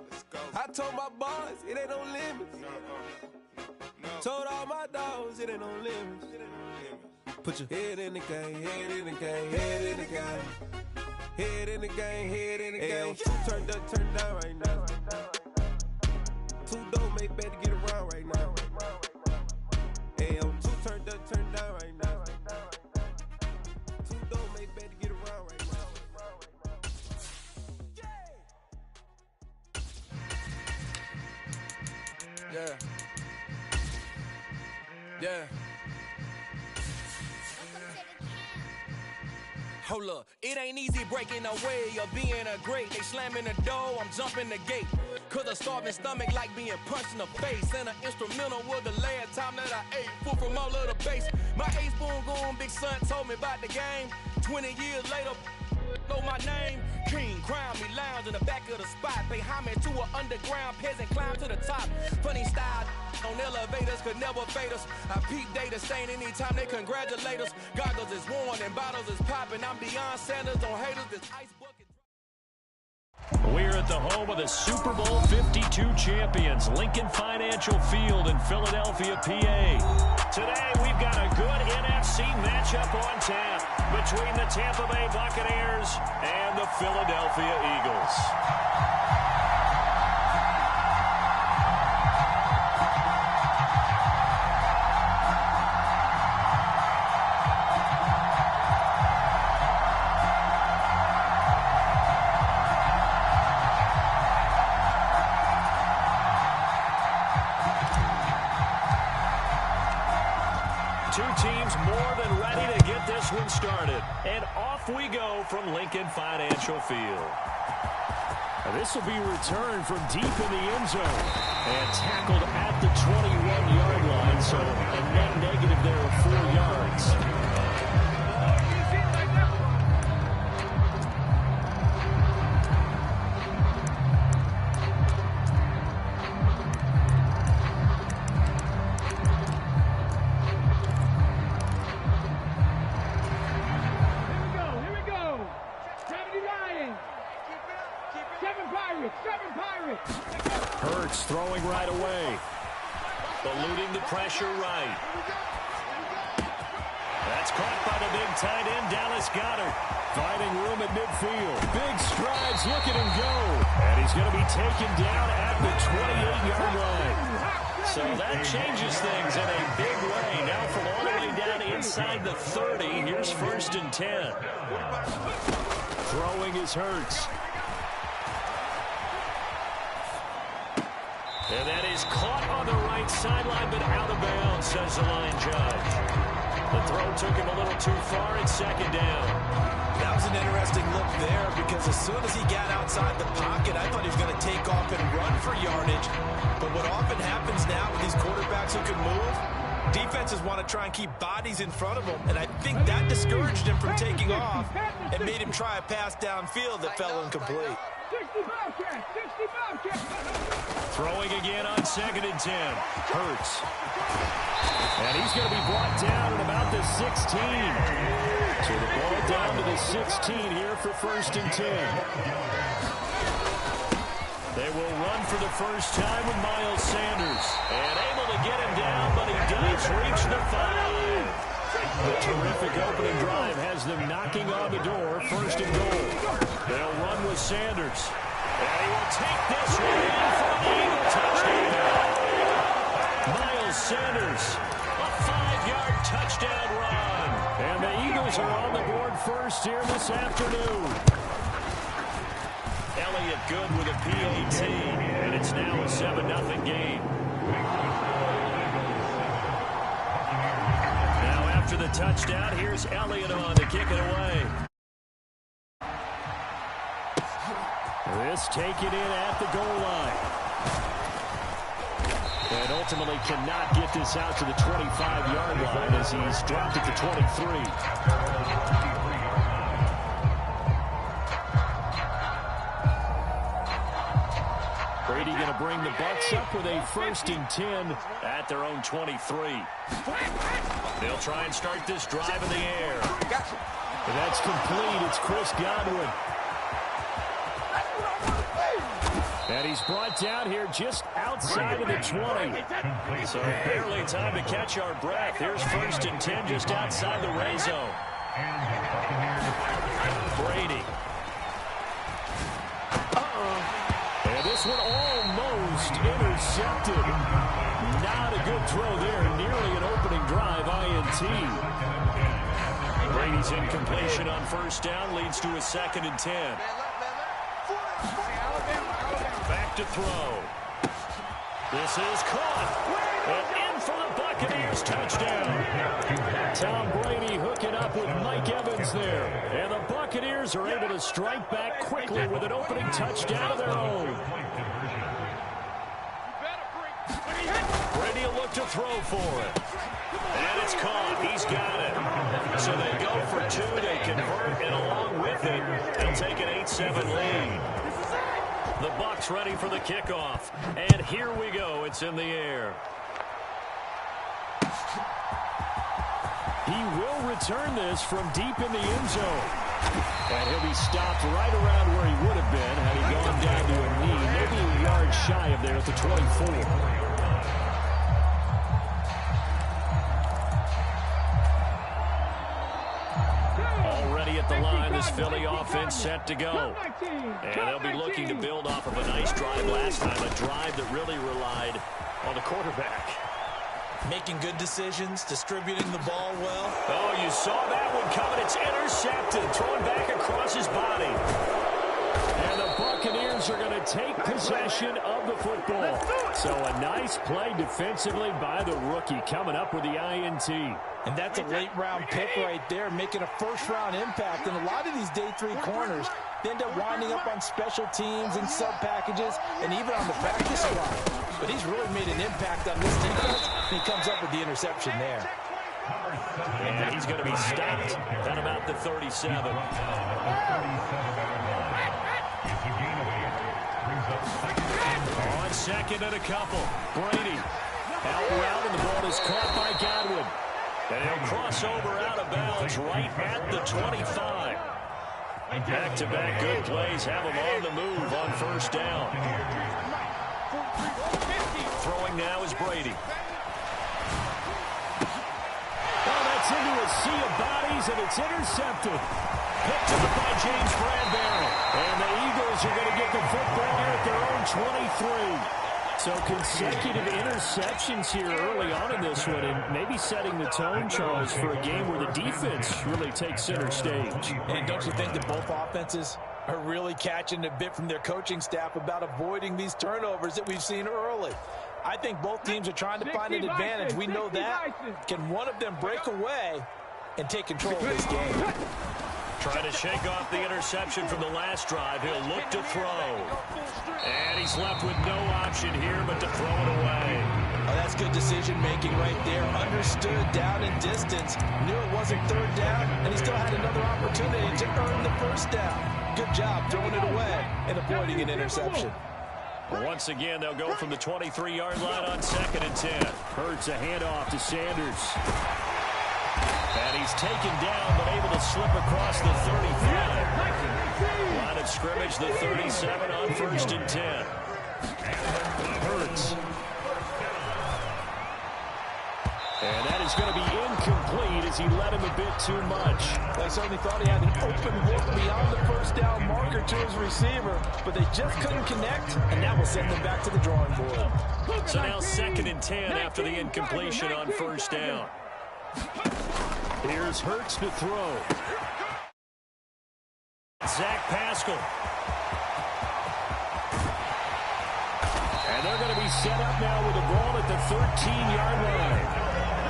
Let's go. I told my boys, it ain't no limits. No. Told all my dogs, it ain't no limits. Put your head in the game, head in the game, head in the game. Head in the game, head in the game. Turned up, turned down right now. Too dope, make better get around right now. Hey, I'm too turned up, turned down right now. Too dope, make better get around right now. Yeah. Hold up, it ain't easy breaking away or being a great. They slamming the door, I'm jumping the gate. Cause a starving stomach like being punched in the face. And an instrumental was the last time that I ate. Food from all of the base. My A-spoon going, big son told me about the game. 20 years later, know my name. King, crown me, lounge in the back of the spot. Pay homage to an underground peasant, climb to the top. Funny style on elevators could never fade us. I peep data stain anytime they congratulate us. Goggles is worn and bottles is popping. I'm Deion Sanders on haters. This ice bucket. We're at the home of the Super Bowl 52 champions, Lincoln Financial Field in Philadelphia, PA. Today, we've got a good NFC matchup on tap between the Tampa Bay Buccaneers and the Philadelphia Eagles. Two teams more than ready to get this one started. And off we go from Lincoln Financial Field. This will be returned from deep in the end zone. And tackled at the 21-yard line. So a net negative there of 4 yards. Hurts throwing right away. Eluding the pressure right. That's caught by the big tight end, Dallas Goedert. Finding room at midfield. Big strides, look at him go. And he's going to be taken down at the 28-yard line. So that changes things in a big way. Now from all the way inside the 30. Here's 1st and 10. Throwing is Hurts. And that is caught on the right sideline, but out of bounds, says the line judge. The throw took him a little too far. It's 2nd down. That was an interesting look there because as soon as he got outside the pocket, I thought he was going to take off and run for yardage. But what often happens now with these quarterbacks who can move, defenses want to try and keep bodies in front of them. And I think that discouraged him from taking off and made him try a pass downfield that fell incomplete. Throwing again on 2nd and 10. Hurts. And he's going to be brought down at about the 16. So the ball down to the 16 here for 1st and 10. They will run for the first time with Miles Sanders. And able to get him down, but he does reach the 5. The terrific opening drive has them knocking on the door. 1st and goal. They'll run with Sanders. And he will take this one in for the Eagle touchdown. Miles Sanders, a 5-yard touchdown run. And the Eagles are on the board first here this afternoon. Elliott good with a PAT, and it's now a 7-0 game. Now after the touchdown, here's Elliott on to kick it away. This taken in at the goal line. And ultimately cannot get this out to the 25-yard line as he's dropped at the 23. Brady going to bring the Bucs up with a 1st and 10 at their own 23. They'll try and start this drive in the air. And that's complete. It's Chris Godwin. And he's brought down here just outside of the 20. So barely time to catch our breath. Here's 1st and 10 just outside the red zone. Brady. And this one almost intercepted. Not a good throw there. Nearly an opening drive INT. Brady's incompletion on 1st down leads to a 2nd and 10. Back to throw. This is caught. And in for the Buccaneers touchdown. Tom Brady hooking up with Mike Evans there. And the Buccaneers are able to strike back quickly with an opening touchdown of their own. Brady will look to throw for it. And it's caught. He's got it. So they go for 2. They convert, and along with it, they'll take an 8-7 lead. The Bucs ready for the kickoff. And here we go. It's in the air. He will return this from deep in the end zone. And he'll be stopped right around where he would have been had he gone down to a knee. Maybe a yard shy of there at the 24. At the line, this Philly offense set to go. And they'll be looking to build off of a nice drive last time, a drive that really relied on the quarterback. Making good decisions, distributing the ball well. Oh, you saw that one coming. It's intercepted, thrown back across his body. And the Buccaneers are going to take possession of the football. So a nice play defensively by the rookie coming up with the INT. And that's a late-round pick right there, making a first-round impact. And a lot of these day 3 corners, they end up winding up on special teams and sub-packages and even on the practice squad. But he's really made an impact on this defense. He comes up with the interception there. And he's going to be stopped at about the 37. On 2nd and a couple. Brady out route, and the ball is caught by Godwin. And he'll cross over out of bounds right at the 25. Back-to-back good plays have him on the move on 1st down. Throwing now is Brady. Oh, that's into a sea of bodies, and it's intercepted. Picked up by James Bradbury. And the Eagles are going to get the football here at their own 23. So consecutive interceptions here early on in this one, and maybe setting the tone, Charles, for a game where the defense really takes center stage. And don't you think that both offenses are really catching a bit from their coaching staff about avoiding these turnovers that we've seen early? I think both teams are trying to find an advantage. We know that. Can one of them break away and take control of this game? Trying to shake off the interception from the last drive. He'll look to throw. And he's left with no option here but to throw it away. Oh, that's good decision-making right there. Understood down and distance. Knew it wasn't third down, and he still had another opportunity to earn the first down. Good job throwing it away and avoiding an interception. Once again, they'll go from the 23-yard line on 2nd and 10. Hurts a handoff to Sanders. And he's taken down, but able to slip across the 35. Line of scrimmage, the 37 on 1st and 10. Hurts. And that is going to be incomplete as he led him a bit too much. They certainly thought he had an open look beyond the first down marker to his receiver, but they just couldn't connect, and that will send them back to the drawing board. So now 2nd and 10 after the incompletion on 1st down. Here's Hurts to throw. Zach Pascal. And they're going to be set up now with a ball at the 13-yard line.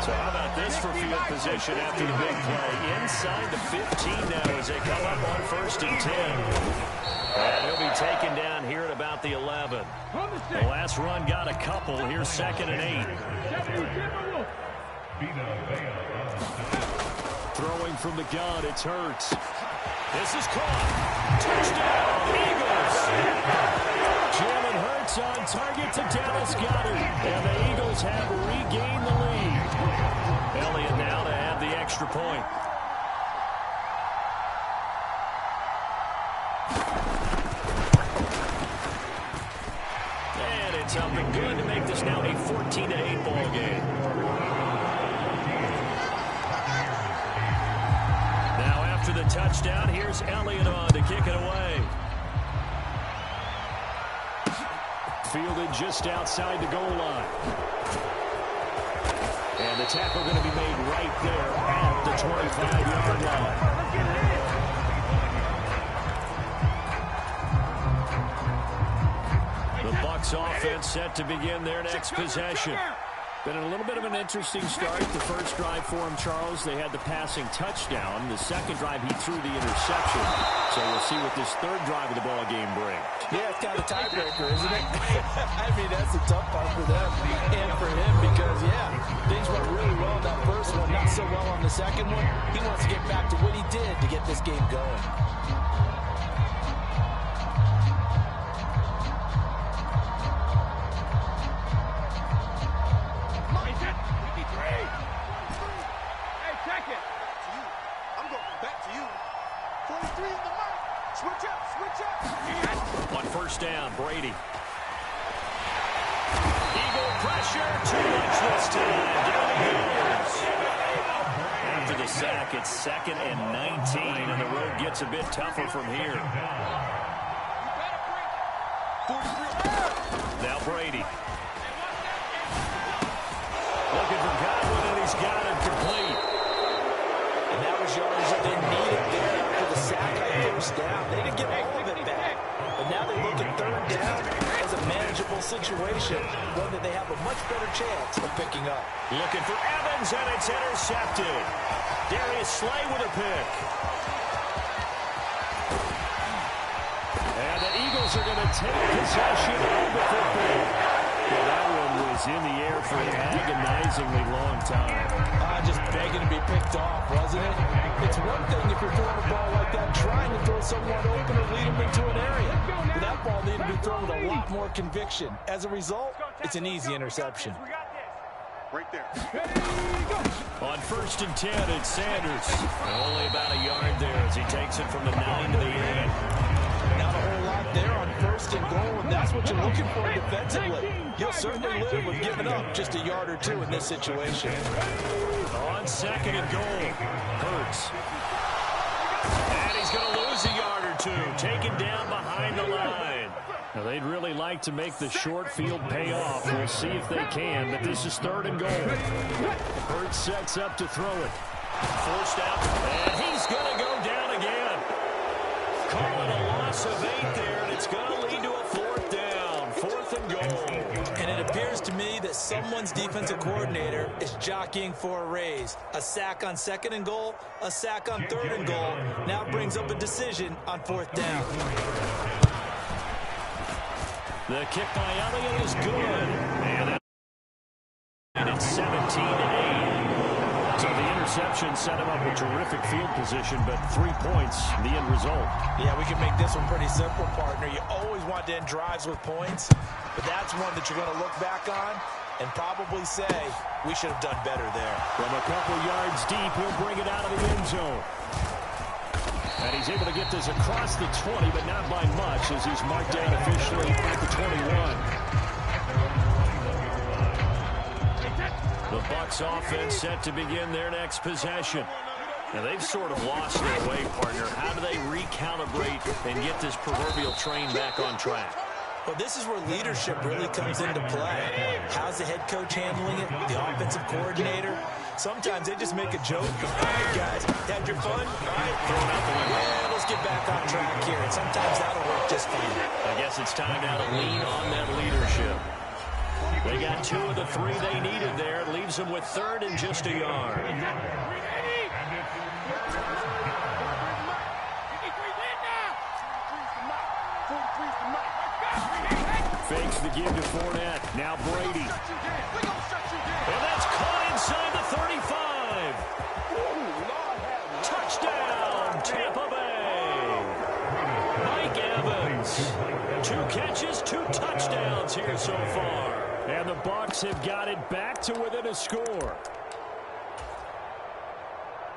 So how about this for field position after the big play? Inside the 15 now as they come up on 1st and 10. And he'll be taken down here at about the 11. The last run got a couple. Here's 2nd and 8. Throwing from the gun, it's Hurts. This is caught. Touchdown, Eagles. Jalen Hurts on target to Dallas Goedert. And the Eagles have regained the lead. Elliott now to have the extra point. And it's up and good to make this now a 14-8 ball game. After the touchdown, here's Elliott on to kick it away. Fielded just outside the goal line. And the tackle going to be made right there at the 25-yard line. The Bucs offense set to begin their next possession. Been a little bit of an interesting start. The first drive for him, Charles, they had the passing touchdown. The second drive, he threw the interception. So we'll see what this third drive of the ball game brings. Yeah, it's kind of a tiebreaker, isn't it? I mean, that's a tough part for them and for him because, yeah, things went really well in that first one, not so well on the second one. He wants to get back to what he did to get this game going. On 1st down, Brady. Eagle pressure, too much this time. Down he goes. After the sack, it's 2nd and 19, and the road gets a bit tougher from here. Now Brady. Looking for Godwin, and he's got it complete. And that was yardage that they needed there after the sack on 1st down. They didn't get all of it back. But now they look at 3rd down as a manageable situation, one that they have a much better chance of picking up. Looking for Evans, and it's intercepted. Darius Slay with a pick. And the Eagles are going to take possession of the football. Well, that one was in the air for an agonizingly long time. Just begging to be picked off, wasn't it? It's one thing if you're throwing a ball like that, trying to throw someone open or lead them into an area. But that ball needed to be thrown with a lot more conviction. As a result, it's an easy interception. Right there. On 1st and 10, it's Sanders. Only about a yard there as he takes it from the 9 to the 8. Not a whole lot there on 1st and goal, and that's what you're looking for defensively. You'll certainly live with giving up just a yard or two in this situation. On 2nd and goal, Hurts. And he's going to lose a yard or two, taken down behind the line. Now, they'd really like to make the short field pay off. We'll see if they can, but this is 3rd and goal. Hurts sets up to throw it. Forced out, and he's going to go down again. Call it a loss of 8 there, and it's going to lead to a 4th down. 4th and goal. And it appears to me that someone's defensive coordinator is jockeying for a raise. A sack on 2nd and goal, a sack on 3rd and goal. Now brings up a decision on 4th down. The kick by Elliott is good. And it's 17-8. So the interception set him up with terrific field position, but 3 points, the end result. Yeah, we can make this one pretty simple, partner. You always want to end drives with points, but that's one that you're going to look back on and probably say, we should have done better there. From a couple yards deep, he'll bring it out of the end zone. And he's able to get this across the 20, but not by much, as he's marked down officially at the 21. The Bucs offense set to begin their next possession. Now, they've sort of lost their way, partner. How do they recalibrate and get this proverbial train back on track? Well, this is where leadership really comes into play. How's the head coach handling it? The offensive coordinator? Sometimes they just make a joke. All right, guys, had your fun? All right, throw it out the window. Yeah, let's get back on track here. And sometimes that'll work just fine. I guess it's time now to lean on that leadership. They got 2 of the 3 they needed there. It leaves them with 3rd and just a yard. Fakes the give to Fournette. Now Brady. And that's caught inside the 35. Touchdown, Tampa Bay. Mike Evans. 2 catches, 2 touchdowns here so far. And the Bucs have got it back to within a score.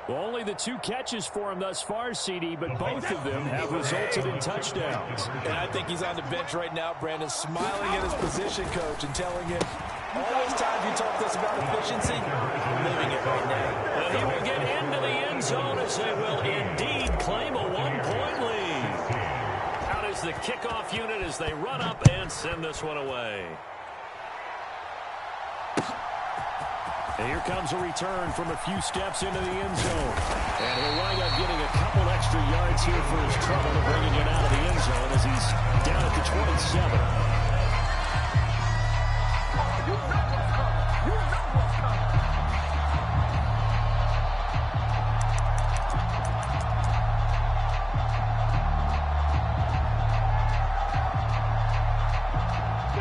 Well, only the 2 catches for him thus far, CD, but both of them have resulted in touchdowns. And I think he's on the bench right now, Brandon, smiling at his position coach and telling him, all those times you talked to us about efficiency, I'm living it right now. And he will get into the end zone as they will indeed claim a 1-point lead. Out is the kickoff unit as they run up and send this one away. And here comes a return from a few steps into the end zone. And he'll wind up getting a couple extra yards here for his trouble to bringing it out of the end zone as he's down at the 27.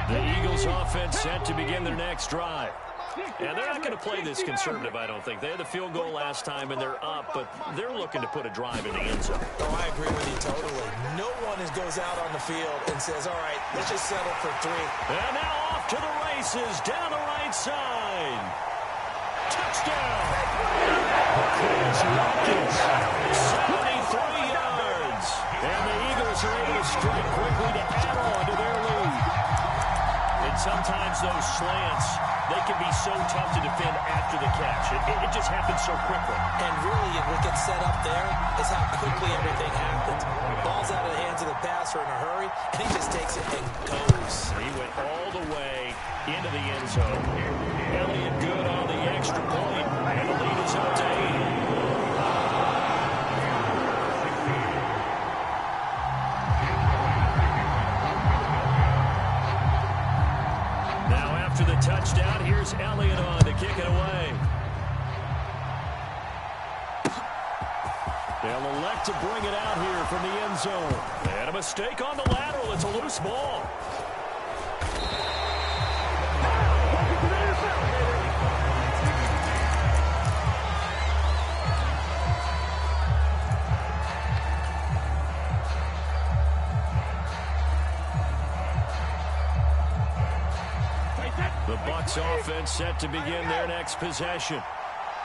The Eagles offense set to begin their next drive. And they're not going to play this conservative, I don't think. They had the field goal last time, and they're up, but they're looking to put a drive in the end zone. Oh, I agree with you totally. No one goes out on the field and says, all right, let's just settle for 3. And now off to the races down the right side. Touchdown! Chris Watkins, 73 yards. And the Eagles are able to strike quickly to add on to their lead. And sometimes those slants, they can be so tough to defend after the catch. It just happens so quickly. And really, what gets set up there is how quickly everything happens. Ball's out of the hands of the passer in a hurry, and he just takes it and goes. He went all the way into the end zone. Elliott good on the extra point, and the lead is up to 8. The touchdown. Here's Elliott on to kick it away. They'll elect to bring it out here from the end zone. And a mistake on the lateral. It's a loose ball. The Bucs offense set to begin their next possession.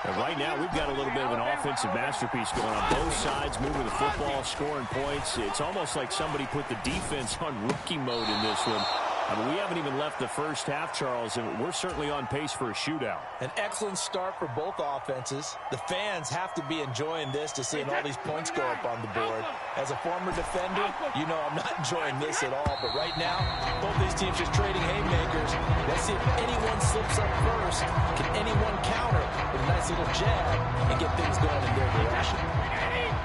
And right now, we've got a little bit of an offensive masterpiece going on both sides, moving the football, scoring points. It's almost like somebody put the defense on rookie mode in this one. I mean, we haven't even left the first half, Charles, and we're certainly on pace for a shootout. An excellent start for both offenses. The fans have to be enjoying this to seeing all these points go up on the board. As a former defender, you know I'm not enjoying this at all. But right now, both these teams just trading haymakers. Let's see if anyone slips up first. Can anyone counter with a nice little jab and get things going in their direction?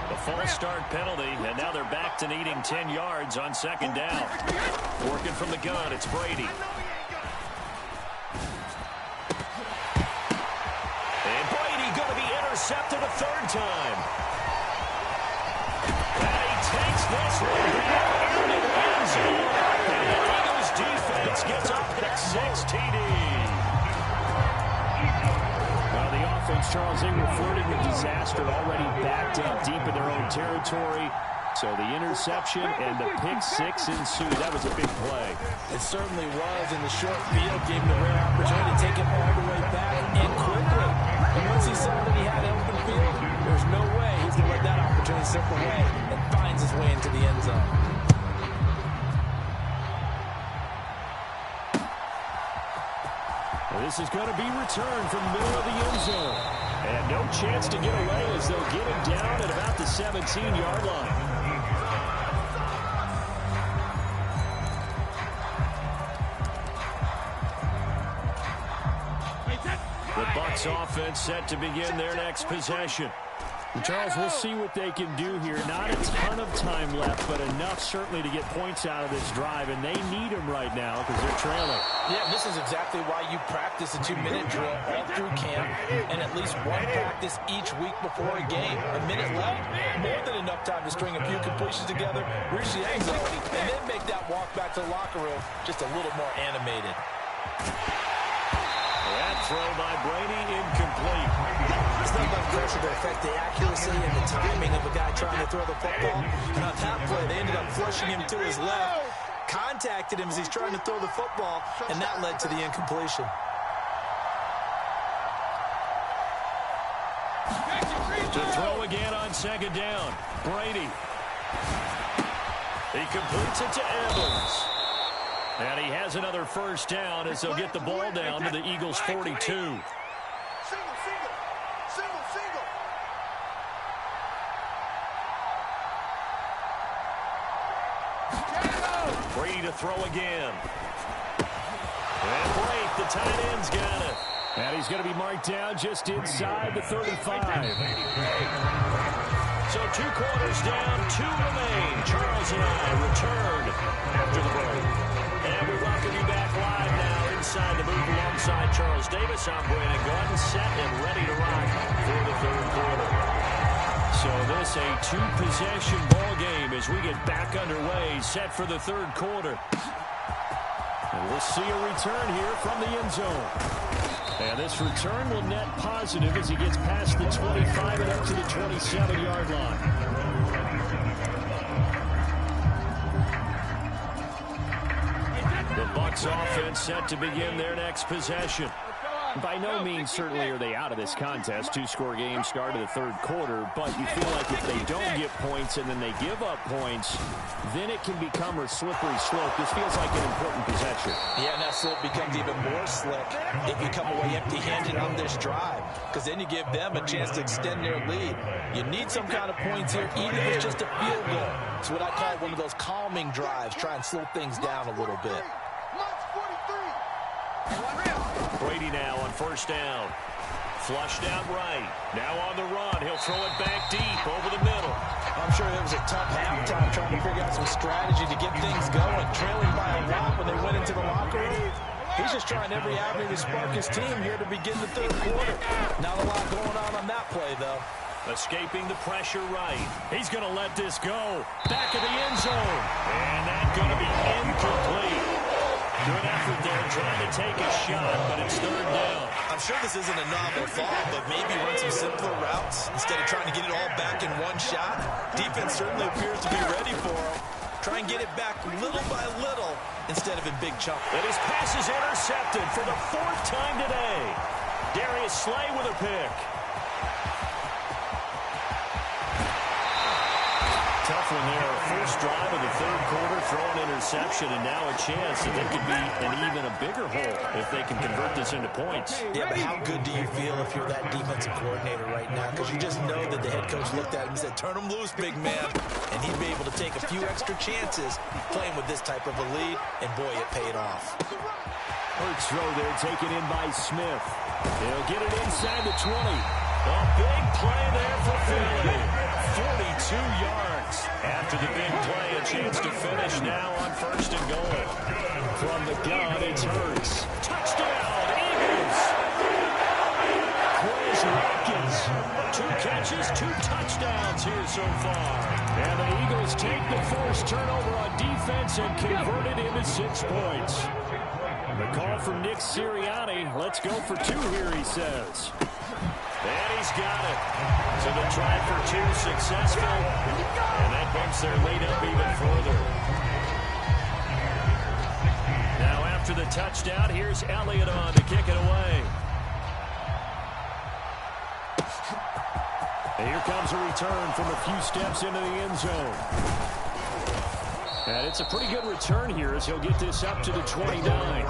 The false start penalty, and now they're back to needing 10 yards on second down. Working from the gun, it's Brady. And Brady going to be intercepted a third time. And he takes this one back into the end zone. And the Eagles defense gets a pick-6 TD. The offense, Charles, they were flirting with disaster, already backed in deep in their own territory. So the interception and the pick-6 ensued. That was a big play. It certainly was, and the short field gave him a rare opportunity to take it all the way back and quickly. And once he saw that he had open field, there's no way he's going to let that opportunity slip away, and finds his way into the end zone. This is going to be returned from the middle of the end zone. And no chance to get away as they'll get him down at about the 17-yard line. The Bucs offense set to begin their next possession. And Charles, we'll see what they can do here. Not a ton of time left, but enough certainly to get points out of this drive, and they need them right now because they're trailing. Yeah, this is exactly why you practice a 2-minute drill all through camp and at least one practice each week before a game. A minute left, more than enough time to string a few completions together, reach the end zone, and then make that walk back to the locker room just a little more animated. That throw by Brady incomplete. There's not enough pressure to affect the accuracy and the timing of a guy trying to throw the football. And on that play, they ended up flushing him to his left, contacted him as he's trying to throw the football, and that led to the incompletion. To throw again on second down. Brady. He completes it to Evans. And he has another first down as they'll get the ball down to the Eagles' 42. Brady to throw again. And Blake, the tight end's got it. And he's going to be marked down just inside the 35. So 2 quarters down, 2 remain. Charles and I return after the break. And we welcome you back live now inside the booth alongside Charles Davis. I'm Brandon Gaudin, set and ready to rock for the third quarter. So this a 2-possession ball game as we get back underway, set for the third quarter. And we'll see a return here from the end zone. And this return will net positive as he gets past the 25 and up to the 27-yard line. The Bucs offense set to begin their next possession. By no means certainly are they out of this contest. 2-score game start of the third quarter, but you feel like if they don't get points and then they give up points, then it can become a slippery slope. This feels like an important possession. Yeah, and that slope becomes even more slick if you come away empty-handed on this drive, because then you give them a chance to extend their lead. You need some kind of points here, even if it's just a field goal. It's what I call one of those calming drives. Try and slow things down a little bit. Brady now on first down. Flushed out right. Now on the run. He'll throw it back deep over the middle. I'm sure it was a tough halftime trying to figure out some strategy to get things going. Trailing by a lot when they went into the locker room. He's just trying every avenue to spark his team here to begin the third quarter. Not a lot going on that play, though. Escaping the pressure right. He's going to let this go. Back of the end zone. And that's going to be incomplete. Good effort there trying to take a shot, but it's third down. I'm sure this isn't a novel thought, but maybe run some simpler routes instead of trying to get it all back in one shot. Defense certainly appears to be ready for him. Try and get it back little by little instead of in big chunks. And his pass is intercepted for the 4th time today. Darius Slay with a pick. Tough tough one there. First drive of the third quarter, throw an interception, and now a chance that they could be an even a bigger hole if they can convert this into points. Yeah, but how good do you feel if you're that defensive coordinator right now? Because you just know that the head coach looked at him and said, turn him loose, big man. And he'd be able to take a few extra chances playing with this type of a lead, and boy, it paid off. Hurts throw there, taken in by Smith. He'll get it inside the 20. A big play there for Philly. 42 yards. After the big play, a chance to finish now on first and goal. From the gun, it's Hurts. Touchdown, Eagles. Quez Watkins. 2 catches, 2 touchdowns here so far. And the Eagles take the first turnover on defense and convert it into 6 points. The call from Nick Sirianni. Let's go for 2 here, he says. And he's got it. So the try for 2 successful. And that bumps their lead up even further. Now after the touchdown, here's Elliott on to kick it away. And here comes a return from a few steps into the end zone. And it's a pretty good return here as he'll get this up to the 29.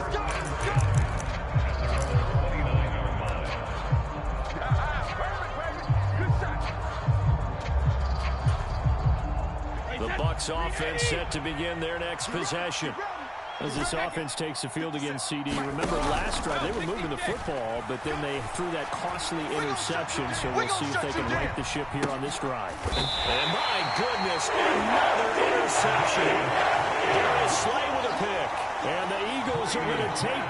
The Bucs offense set to begin their next possession. As this offense takes the field against CD. Remember last drive, they were moving the football, but then they threw that costly interception, so we'll see if they can right the ship here on this drive. And my goodness, another interception. Darius Slay with a pick. And the Eagles are going to take...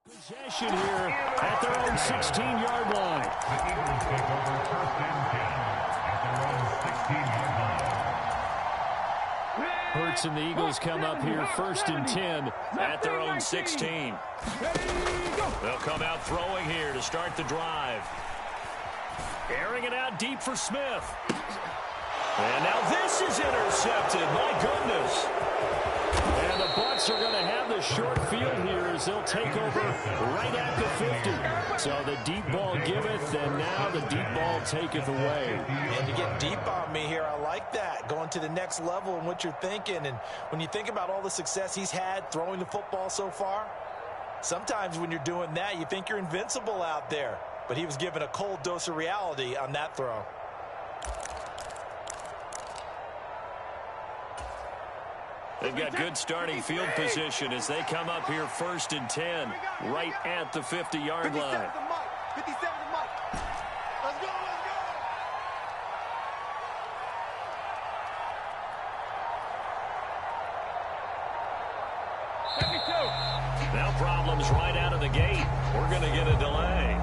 possession here at their own 16-yard line. The Eagles take over first and 10 at their own 16-yard line. Hurts and the Eagles come up here first and 10 at their own 16. They'll come out throwing here to start the drive. Airing it out deep for Smith. And now this is intercepted. My goodness. And the Bucs are going to have the short field here as they'll take over right at the 50. So the deep ball giveth, and now the deep ball taketh away. And to get deep on me here, I like that. Going to the next level in what you're thinking. And when you think about all the success he's had throwing the football so far, sometimes when you're doing that, you think you're invincible out there. But he was given a cold dose of reality on that throw. They've got good starting field position as they come up here first and 10 right at the 50-yard line. 57 to Mike. Let's go, let's go. Now problems right out of the gate. We're going to get a delay.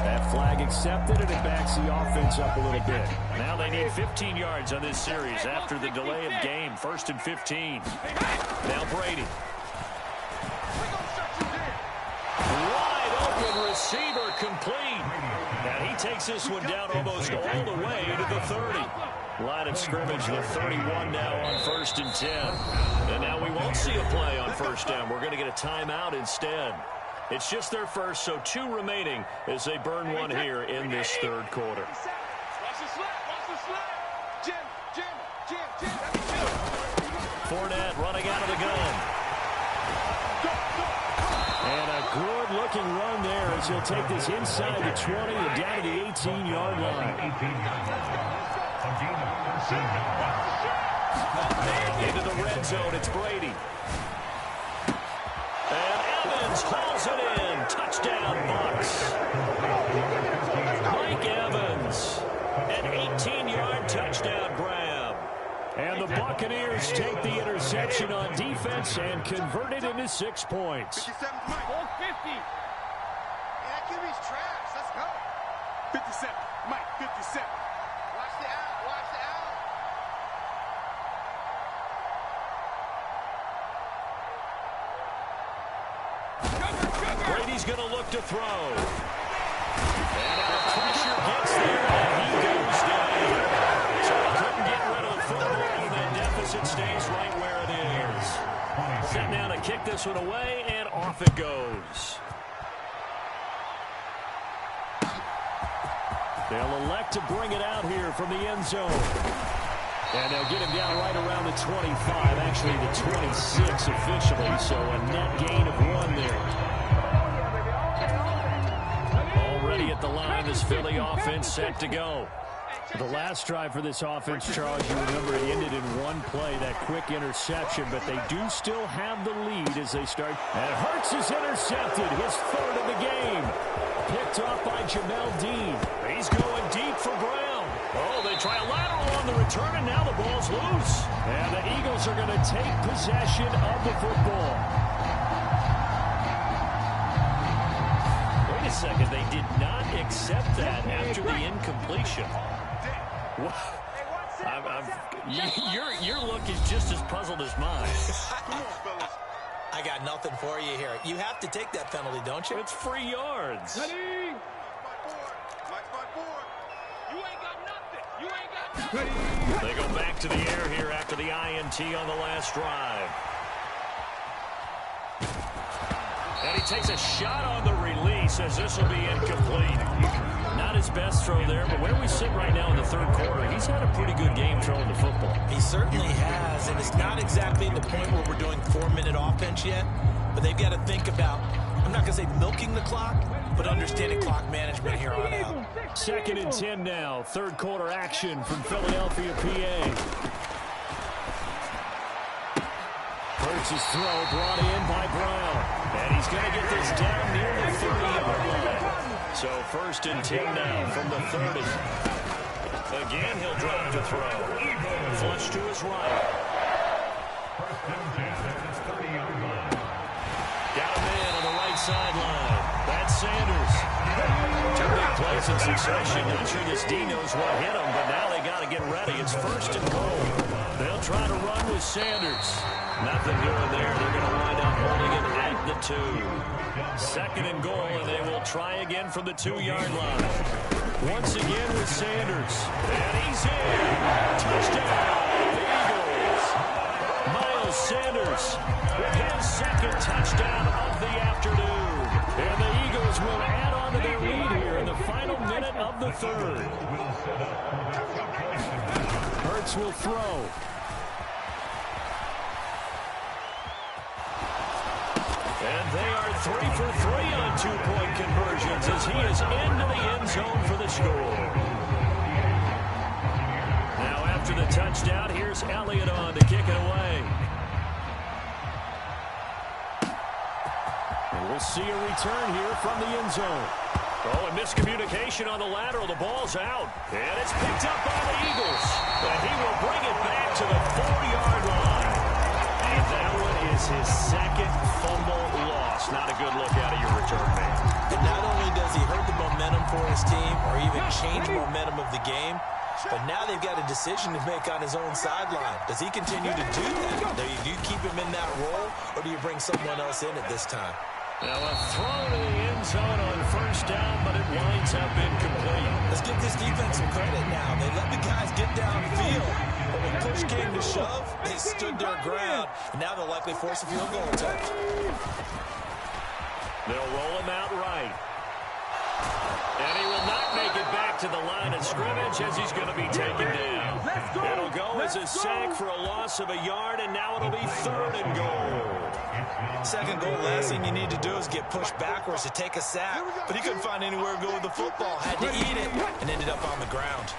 That flag accepted, and it backs the offense up a little bit. Now they need 15 yards on this series after the delay of game. First and 15. Now Brady. Wide open receiver complete. And he takes this one down almost all the way to the 30. Line of scrimmage, the 31 now on first and 10. And now we won't see a play on first down. We're going to get a timeout instead. It's just their first, so 2 remaining as they burn one here in this third quarter. Watch the slap, watch the slap. Jim. Fournette running out of the gun. And a good-looking run there as he'll take this inside the 20 and down to the 18-yard line. Into the red zone, it's Brady. And Evans hauls it in. Touchdown, Bucs. Mike Evans, an 18-yard touchdown grab. And the Buccaneers take the interception on defense and convert it into 6 points. 57 Mike. Hold 50. Yeah, that QB's trash. Let's go. 57. Mike, 57. Watch the out. Watch the out. Brady's going to look to throw. And our pressure gets there, and he goes down. So he couldn't get rid of the football, and that deficit stays right where it is. set now to kick this one away, and off it goes. They'll elect to bring it out here from the end zone. And they'll get him down right around the 25, actually the 26 officially, so a net gain of 1 there. Already at the line, this Philly offense set to go. The last drive for this offense, Charles, you remember it ended in 1 play, that quick interception, but they do still have the lead as they start. And Hurts is intercepted, his 3rd of the game. Picked off by Jamel Dean. He's going deep for Brown. Oh, they try a lateral on the return, and now the ball's loose. And the Eagles are going to take possession of the football. Wait a second, they did not accept that after the incompletion. Your look is just as puzzled as mine. I got nothing for you here. You have to take that penalty, don't you? It's free yards. They go back to the air here after the INT on the last drive. And he takes a shot on the release as this will be incomplete. Not his best throw there, but where we sit right now in the 3rd quarter, he's had a pretty good game throwing the football. He certainly has, and it's not exactly the point where we're doing 4-minute offense yet, but they've got to think about, I'm not going to say milking the clock, but understanding clock management here on out. 2nd and 10 now, 3rd quarter action from Philadelphia, PA. Hurts' throw brought in by Brown. And he's going to get this down near the 30-yard line. So 1st and 10 now from the 30. Again, he'll drop to throw. Flush to his right. Got a man on the right sideline. That's Sanders. 2 big plays in succession. Not sure this D knows what hit him, but now they got to get ready. It's 1st and goal. They'll try to run with Sanders. Nothing doing there. They're going to wind up holding it at the 2. 2nd and goal, and they will try again from the 2-yard line. Once again with Sanders. And he's in. Touchdown, the Eagles. Miles Sanders with his 2nd touchdown of the afternoon. And the Eagles will add on to their lead here in the final minute of the 3rd. Hurts will throw. And they are 3 for 3 on 2-point conversions as he is into the end zone for the score. Now after the touchdown, here's Elliott on to kick it away. And we'll see a return here from the end zone. Oh, and miscommunication on the lateral. The ball's out. And it's picked up by the Eagles. And he will bring it back to the 4-yard line. And that one is his 2nd fumble loss. Not a good look out of your return man. And not only does he hurt the momentum for his team or even change the momentum of the game, but now they've got a decision to make on his own sideline. Does he continue to do that? Do you keep him in that role, or do you bring someone else in at this time? Now a throw to the end zone on 1st down, but it winds up incomplete. Let's give this defense some credit now. They let the guys get downfield, but when push came to shove, they stood their ground, and now they'll likely force a field goal attempt. They'll roll him out right. And he will not make it back to the line of scrimmage as he's going to be taken down. It'll go as a sack for a loss of a yard, and now it'll be 3rd and goal. 2nd goal, last thing you need to do is get pushed backwards to take a sack. But he couldn't find anywhere to go with the football. Had to eat it and ended up on the ground.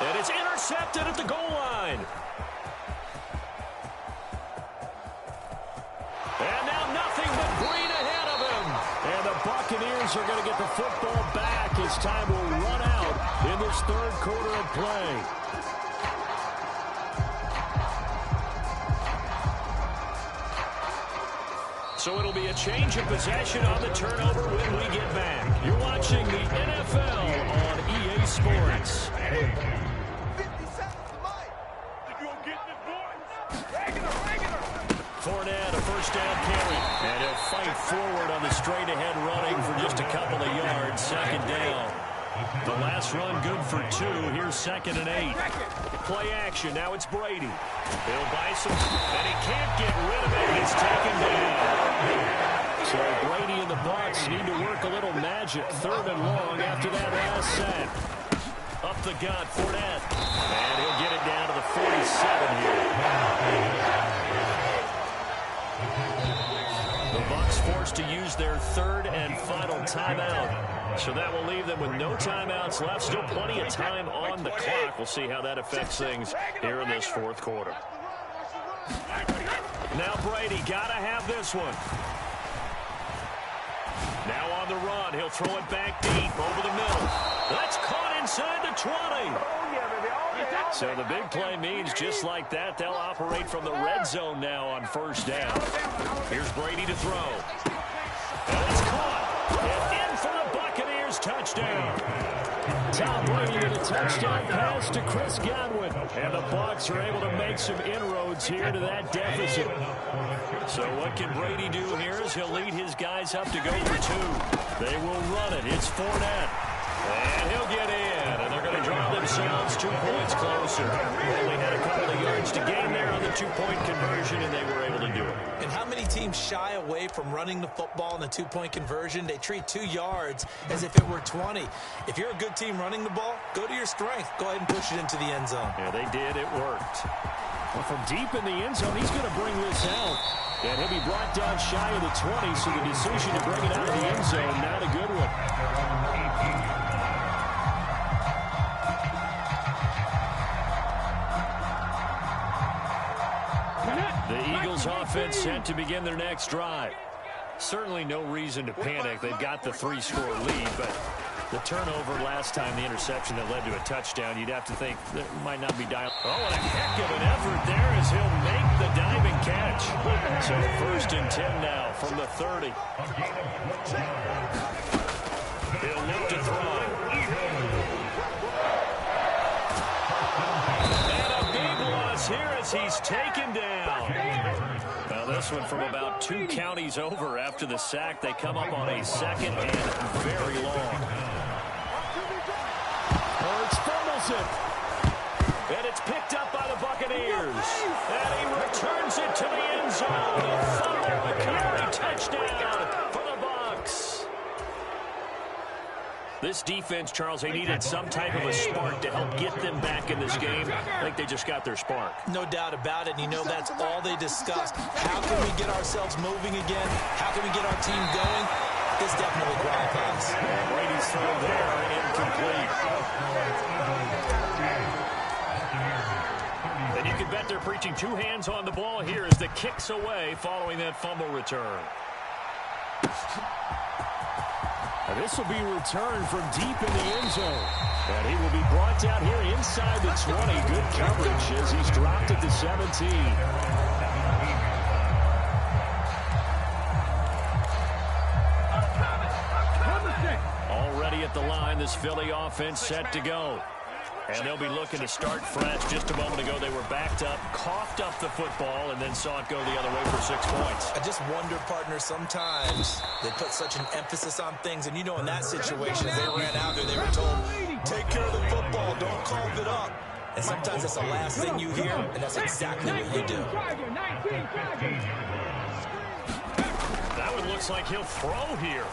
And it's intercepted at the goal line. And now nothing but green ahead of him. And the Buccaneers are going to get the football back as time will run out in this 3rd quarter of play. So it'll be a change of possession on the turnover when we get back. You're watching the NFL on EA Sports. Fournette, a 1st down carry. And he'll fight forward on the straight-ahead running for just a couple of yards. 2nd down. The last run good for 2. Here's 2nd and 8. Play action. Now it's Brady. He'll buy some, and he can't get rid of it. He's taken down. So Brady and the Bucs need to work a little magic. 3rd and long after that last sack. Up the gut, Fournette. And he'll get it down to the 47 here. The Bucs forced to use their 3rd and final timeout. So that will leave them with no timeouts left. Still plenty of time on the clock. We'll see how that affects things here in this 4th quarter. Now Brady, gotta have this one. Now on the run, he'll throw it back deep over the middle. That's caught inside the 20. So the big play means just like that, they'll operate from the red zone now on 1st down. Here's Brady to throw. And it's caught. And in for the Buccaneers touchdown. Tom Brady with a touchdown pass to Chris Godwin. And the Bucs are able to make some inroads here to that deficit. So what can Brady do here is he'll lead his guys up to go for 2. They will run it. It's Fournette. And he'll get in. And they're going to draw themselves 2 points closer. Only had a couple of yards to gain there on the 2-point conversion, and they were able to do it. And how many teams shy away from running the football in the 2-point conversion? They treat 2 yards as if it were 20. If you're a good team running the ball, go to your strength. Go ahead and push it into the end zone. Yeah, they did. It worked. Well, from deep in the end zone, he's going to bring this out. And he'll be brought down shy of the 20, so the decision to bring it out of the end zone, not a good one. The Eagles offense set to begin their next drive. Certainly no reason to panic. They've got the 3-score lead, but the turnover last time, the interception that led to a touchdown, you'd have to think that might not be dialed. Oh, and a heck of an effort there as he'll make the diving catch. So 1st and 10 now from the 30. He'll look to throw. And a big loss here as he's taken down. Now this one from about 2 counties over after the sack. They come up on a 2nd and very long. Hurts fumbles it. And it's picked up by the Buccaneers. And he returns it to the end zone. A Thunder McCarry touchdown for the Bucs. This defense, Charles, they needed some type of a spark to help get them back in this game. I think they just got their spark. No doubt about it. And you know that's all they discussed. How can we get ourselves moving again? How can we get our team going? This definitely qualifies. Brady's throw there, incomplete. And you can bet they're preaching 2 hands on the ball here as the kick's away following that fumble return. And this will be returned from deep in the end zone. And he will be brought down here inside the 20. Good coverage as he's dropped at the 17. Already at the line, this Philly offense set to go. And they'll be looking to start fresh. Just a moment ago, they were backed up, coughed up the football, and then saw it go the other way for 6 points. I just wonder, partner, sometimes they put such an emphasis on things. And, you know, in that situation, as they ran out there, they were told, take care of the football, don't cough it up. And sometimes that's the last thing you hear, and that's exactly what you do. That one looks like he'll throw here.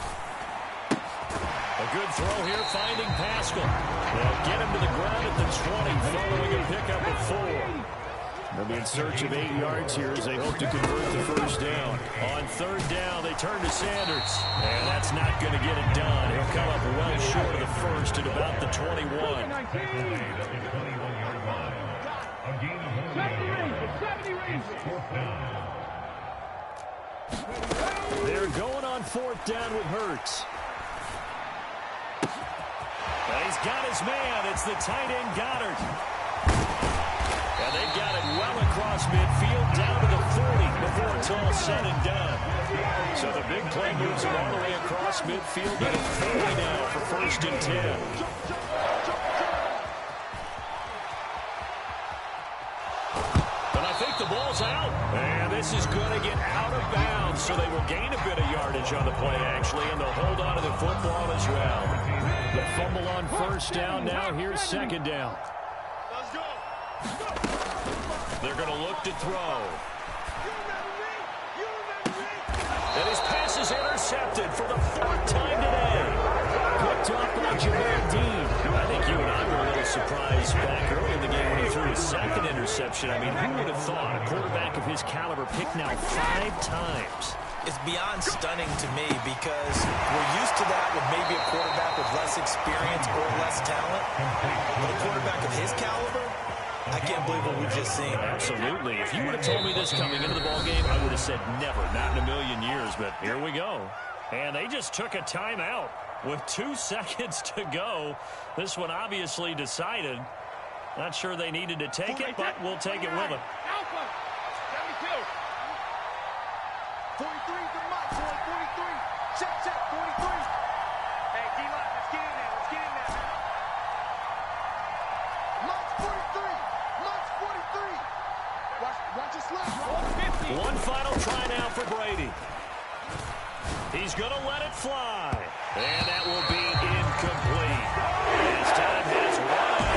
A good throw here, finding Pascal. They'll get him to the ground at the 20, following a pickup of 4. They'll be in search of 8 yards here as they hope to convert the 1st down. On 3rd down, they turn to Sanders. And that's not going to get it done. He'll come up well short of the 1st at about the 21. They're going on 4th down with Hurts. And he's got his man. It's the tight end, Goddard. And they've got it well across midfield, down to the 40 before it's all said and done. So the big play moves him all the way across midfield to the 40 now for 1st and 10. And I think the ball's out. And this is going to get out of bounds, so they will gain a bit of yardage on the play, actually, and they'll hold on to the football as well. The fumble on first down now. Here's second down. Let's go. They're going to look to throw. And his pass is intercepted for the fourth time today. Picked off by Jameer Dean. I think you and I were a little surprised back early in the game when he threw his second interception. I mean, who would have thought a quarterback of his caliber picked now 5 times? It's beyond stunning to me because we're used to that with maybe a quarterback with less experience or less talent. But a quarterback of his caliber, I can't believe what we've just seen. Absolutely. If you would have told me this coming into the ballgame, I would have said never, not in a million years. But here we go. And they just took a timeout with 2 seconds to go. This one obviously decided. Not sure they needed to take it, but we'll take it with them. Alpha. 72. 43 to Mike. 43. Check. 43. Hey, D-Line, let's get in there. Let's get in there. Mike's 43. Mike's 43. Watch your slip. 1 final try now for Brady. He's going to let it fly. And that will be incomplete. His time has run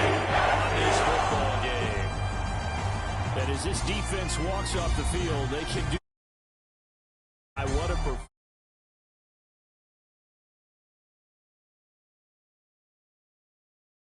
on this football game. And as this defense walks off the field, they can do